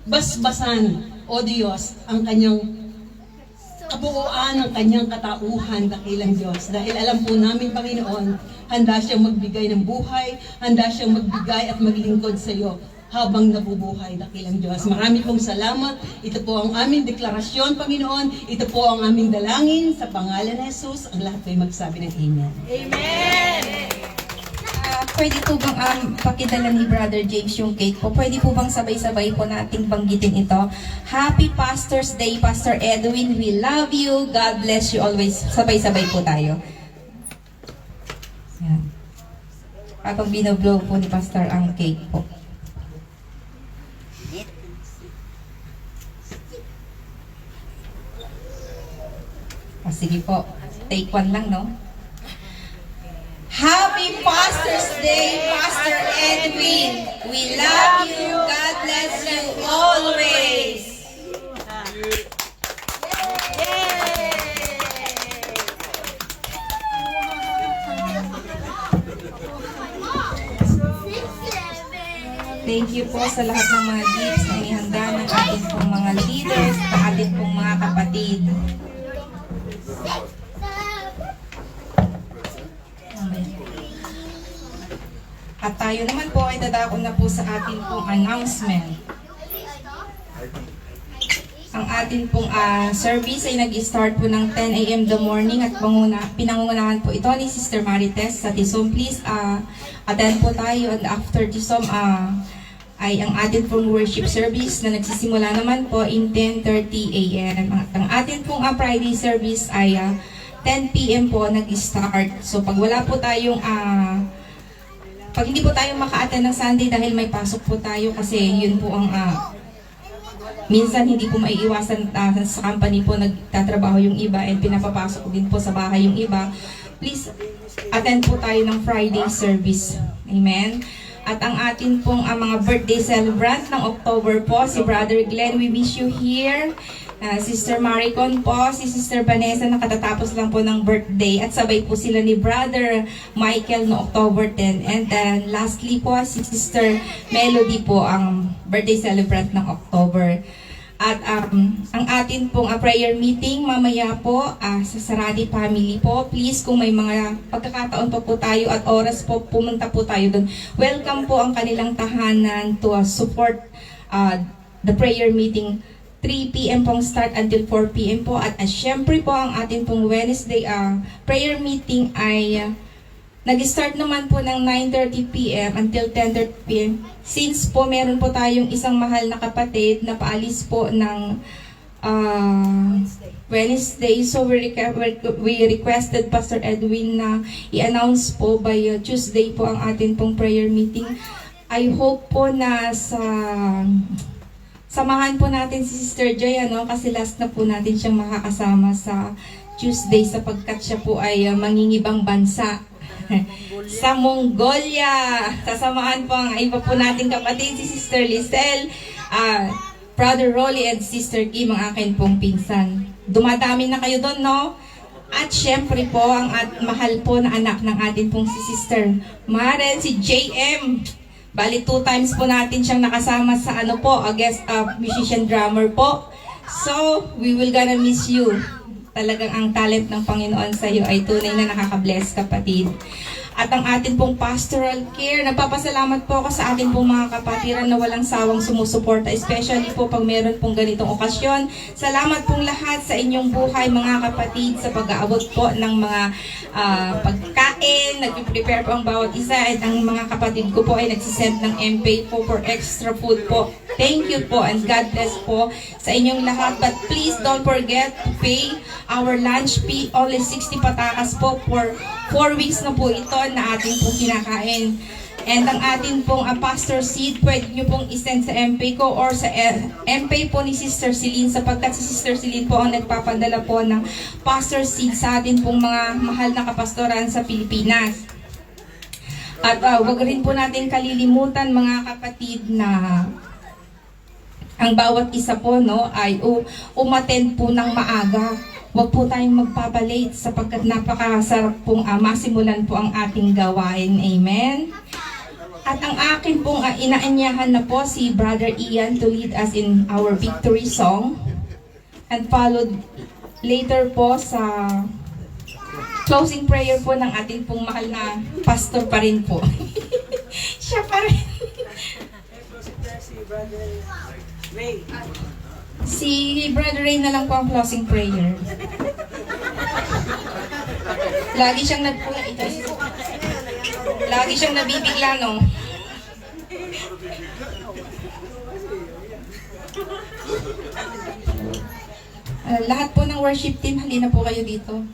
basbasan, O Diyos, ang kanyang kabuuan ng kanyang katauhan, dakilang Diyos. Dahil alam po namin, Panginoon, handa siyang magbigay ng buhay, handa siyang magbigay at maglingkod sa iyo habang nabubuhay, dakilang Diyos. Marami pong salamat. Ito po ang aming deklarasyon, Panginoon. Ito po ang aming dalangin sa pangalan ni Jesus. Ang lahat po'y magsabi ng Amen. Amen! Pwede po bang pakidala ni Brother James yung cake po? Pwede po bang sabay-sabay po nating banggitin ito? Happy Pastor's Day, Pastor Edwin. We love you. God bless you always. Sabay-sabay po tayo. Yan. Habang binoblow po ni Pastor ang cake po. Sige po. Take one lang, no? Happy Pastor's Day, Pastor Edwin. We love you. God bless you always. Thank you po sa lahat ng mga gifts na inihanda ng ating pong mga leaders, ng ating pong mga kapatid. Amen. At tayo naman po ay dadako na po sa ating pong announcement. Ang ating pong service ay nag-start po ng 10 a.m. the morning at pinangungunahan po ito ni Sister Marites sa Tisom. Please attend po tayo, and after Tisom ay ang ating pong worship service na nagsisimula naman po in 10:30 a.m. At ang ating pong Friday service ay 10 p.m. po nag-start. So pag wala po tayong pag hindi po tayo maka-attend ng Sunday dahil may pasok po tayo, kasi yun po ang minsan hindi po maiiwasan sa company po nagtatrabaho yung iba and pinapapasok din po sa bahay yung iba. Please attend po tayo ng Friday service. Amen. At ang atin pong mga birthday celebrant ng October po, si Brother Glenn, we wish you here. Sister Maricon po, si Sister Vanessa nakatatapos lang po ng birthday at sabay po sila ni Brother Michael no October 10. And then lastly po, si Sister Melody po ang birthday celebrant ng October. At ang atin pong prayer meeting mamaya po sa Saradi Family po. Please, kung may mga pagkakataon pa po tayo at oras po, pumunta po tayo doon. Welcome po ang kanilang tahanan to support the prayer meeting. 3 p.m. pong start until 4 p.m. po. At syempre po ang atin pong Wednesday prayer meeting ay nag-start naman po ng 9:30 p.m. until 10:30 p.m. Since po meron po tayong isang mahal na kapatid na paalis po ng Wednesday, so we requested Pastor Edwin na i-announce po by Tuesday po ang atin pong prayer meeting. I hope po na samahan po natin si Sister Joy, kasi last na po natin siyang makakasama sa Tuesday sapagkat siya po ay mangingibang bansa sa Mongolia. Sasamahan po ang iba po nating kapatid, si Sister Lisel, Brother Rolly, and Sister Kim, ang akin pong pinsan. Dumadami na kayo doon, no? At syempre po, ang mahal po na anak ng atin pong si Sister Maren, si JM. Bali 2 times po natin siyang nakasama sa guest musician drummer po. So, we will gonna miss you. Talagang ang talent ng Panginoon sa iyo ay tunay na nakaka-bless, kapatid. At ang atin pong pastoral care, nagpapasalamat po ako sa atin pong mga kapatiran na walang sawang sumusuporta, especially po pag meron pong ganitong okasyon. Salamat pong lahat sa inyong buhay, mga kapatid, sa pag-aabot po ng mga pagkain, nag-prepare po ang bawat isa, at ang mga kapatid ko po ay nagsisend ng MPay po for extra food po. Thank you po and God bless po sa inyong lahat. But please don't forget to pay our lunch fee, only 60 patakas po for 4 weeks na po ito na ating pong kinakain. And ang ating pong pastor seed, pwede nyo pong isend sa MPay ko or sa MPay po ni Sister Celine, sapagkat si Sister Celine po ang nagpapadala po ng pastor seed sa atin pong mga mahal na kapastoran sa Pilipinas. At wag rin po natin kalilimutan, mga kapatid, na ang bawat isa po ay umattend po ng maaga. Huwag po tayong magpapalate sapagkat napakasarap pong masimulan po ang ating gawain. Amen? At ang akin pong inaanyahan na po si Brother Ian to lead us in our victory song, and followed later po sa closing prayer po ng ating pong mahal na pastor pa rin po. Siya pa rin. Si Brother Ray na lang po ang closing prayer. Lagi siyang lagi siyang nabibigla, no? Lahat po ng worship team, halina po kayo dito.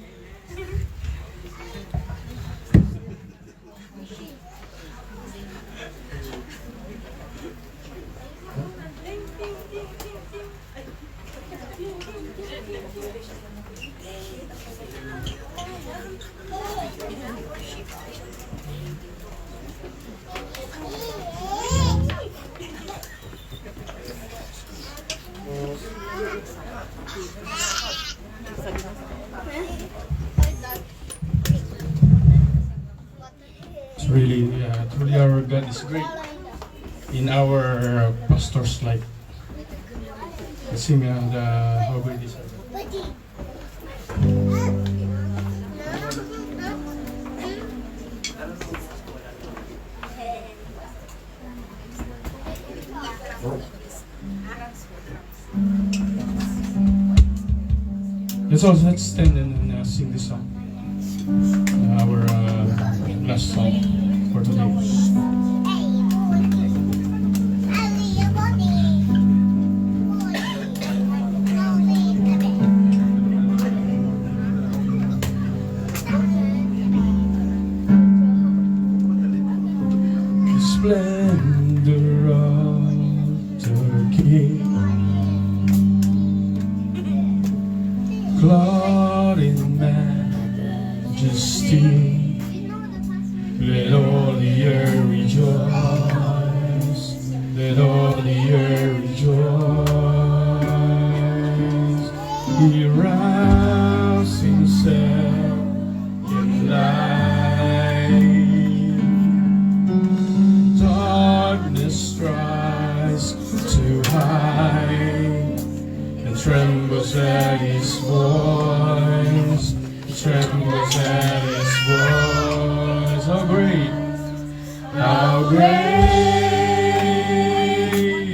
Truly our God is great. in our pastor's life. Let's sing the How Great Is Our God. Let's stand and sing this song. Our last song for today. The splendor of the King, clothed in majesty. Let all the earth rejoice. Let all the earth rejoice. He wraps himself in light. Darkness tries to hide and trembles at his voice. Trembles at his voice. How great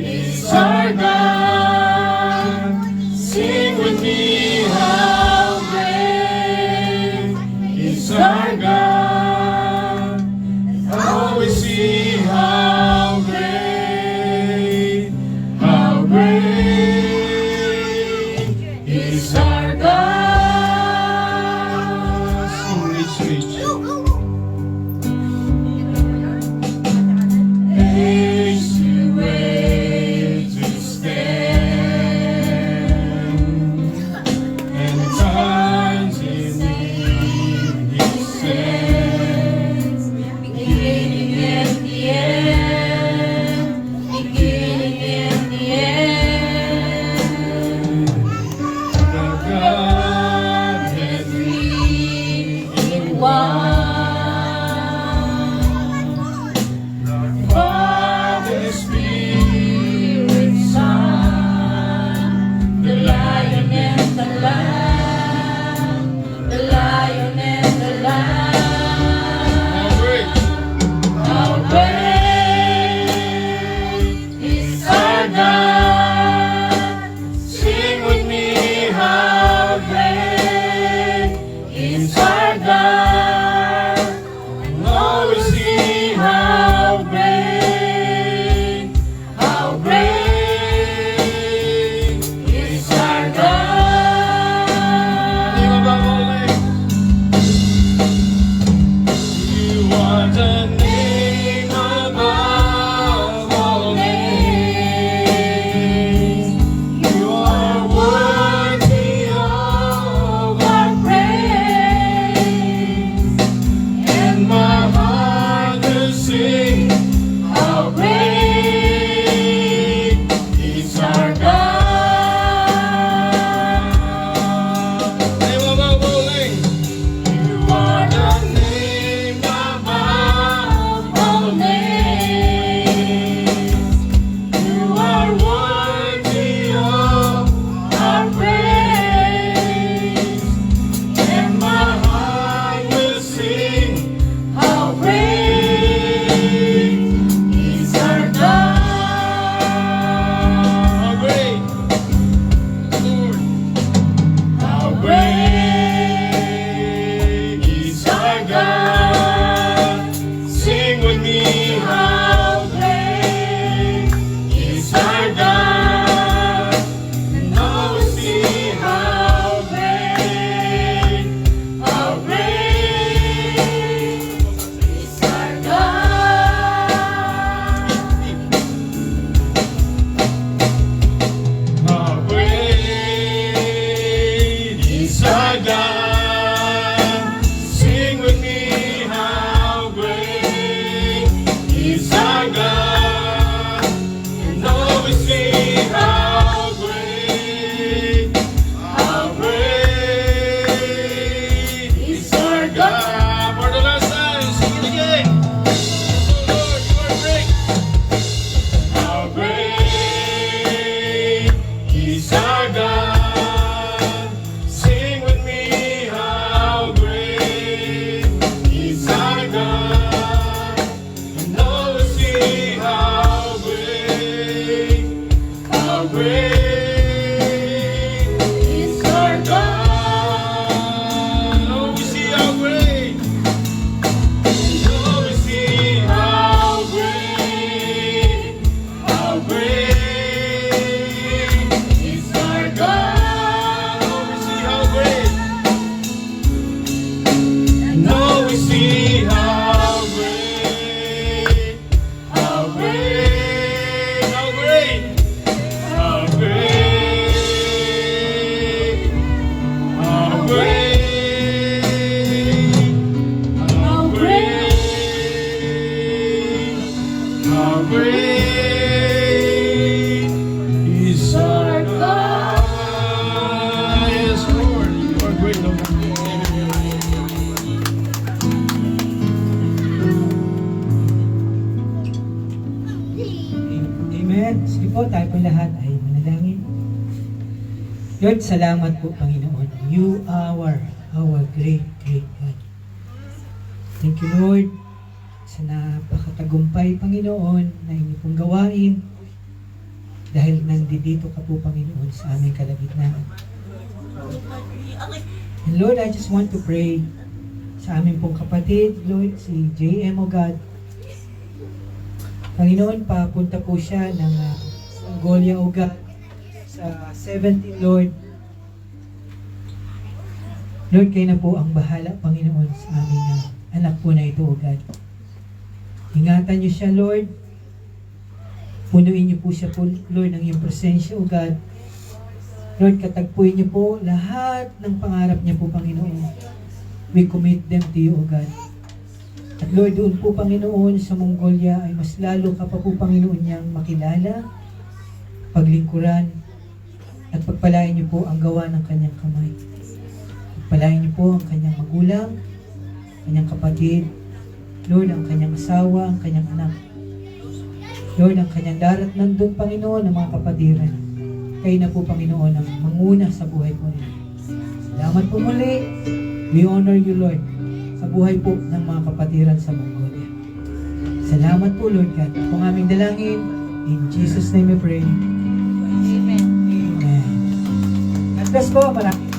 is our God? Sing with me, how great is our God? Oh, we see how great is our God. Reach. Age to age to stand, and times in need he stands. Beginning and the end, beginning and the end. The Godhead three in one. Father, Spirit, Son, the Lion and the Lamb, the Lion and the Lamb. How great is our God? Sing with me, how great is our God? see how great, how great, how great, how great, how great, how great, how great is our God. Yes, Lord, you are great, Lord. Amen. Sige po, tayo po lahat ay manalangin. Lord, salamat po, Panginoon. You are our great, great God. Thank you, Lord, sa napakatagumpay, Panginoon, na inyo pong gawain dahil nandito ka po, Panginoon, sa aming kalagitnaan. And Lord, I just want to pray sa aming pong kapatid, Lord, si JM, O God. Panginoon, papunta po siya ng Mongolia, O God, sa 17, Lord. Lord, kayo na po ang bahala, Panginoon, sa aming anak po na ito, O God. Ingatan niyo siya, Lord. Punuin niyo po siya po, Lord, ng iyong presensya, O God. Lord, katagpuin niyo po lahat ng pangarap niya po, Panginoon. We commit them to you, O God. At Lord, doon po, Panginoon, sa Mongolia ay mas lalo ka pa po, Panginoon, niyang makilala, paglingkuran, at pagpalain niyo po ang gawa ng kanyang kamay. Pagpalain niyo po ang kanyang magulang, kanyang kapatid, Lord, ang kanyang asawa, ang kanyang anak. Lord, ang kanyang darat nandun, Panginoon, ang mga kapatiran. Kayo na po, Panginoon, ang manguna sa buhay po nila. Salamat po muli. We honor you, Lord, sa buhay po ng mga kapatiran sa Mongolia. Salamat po, Lord God. Kung aming dalangin, in Jesus' name we pray. Amen. God bless po. Maraming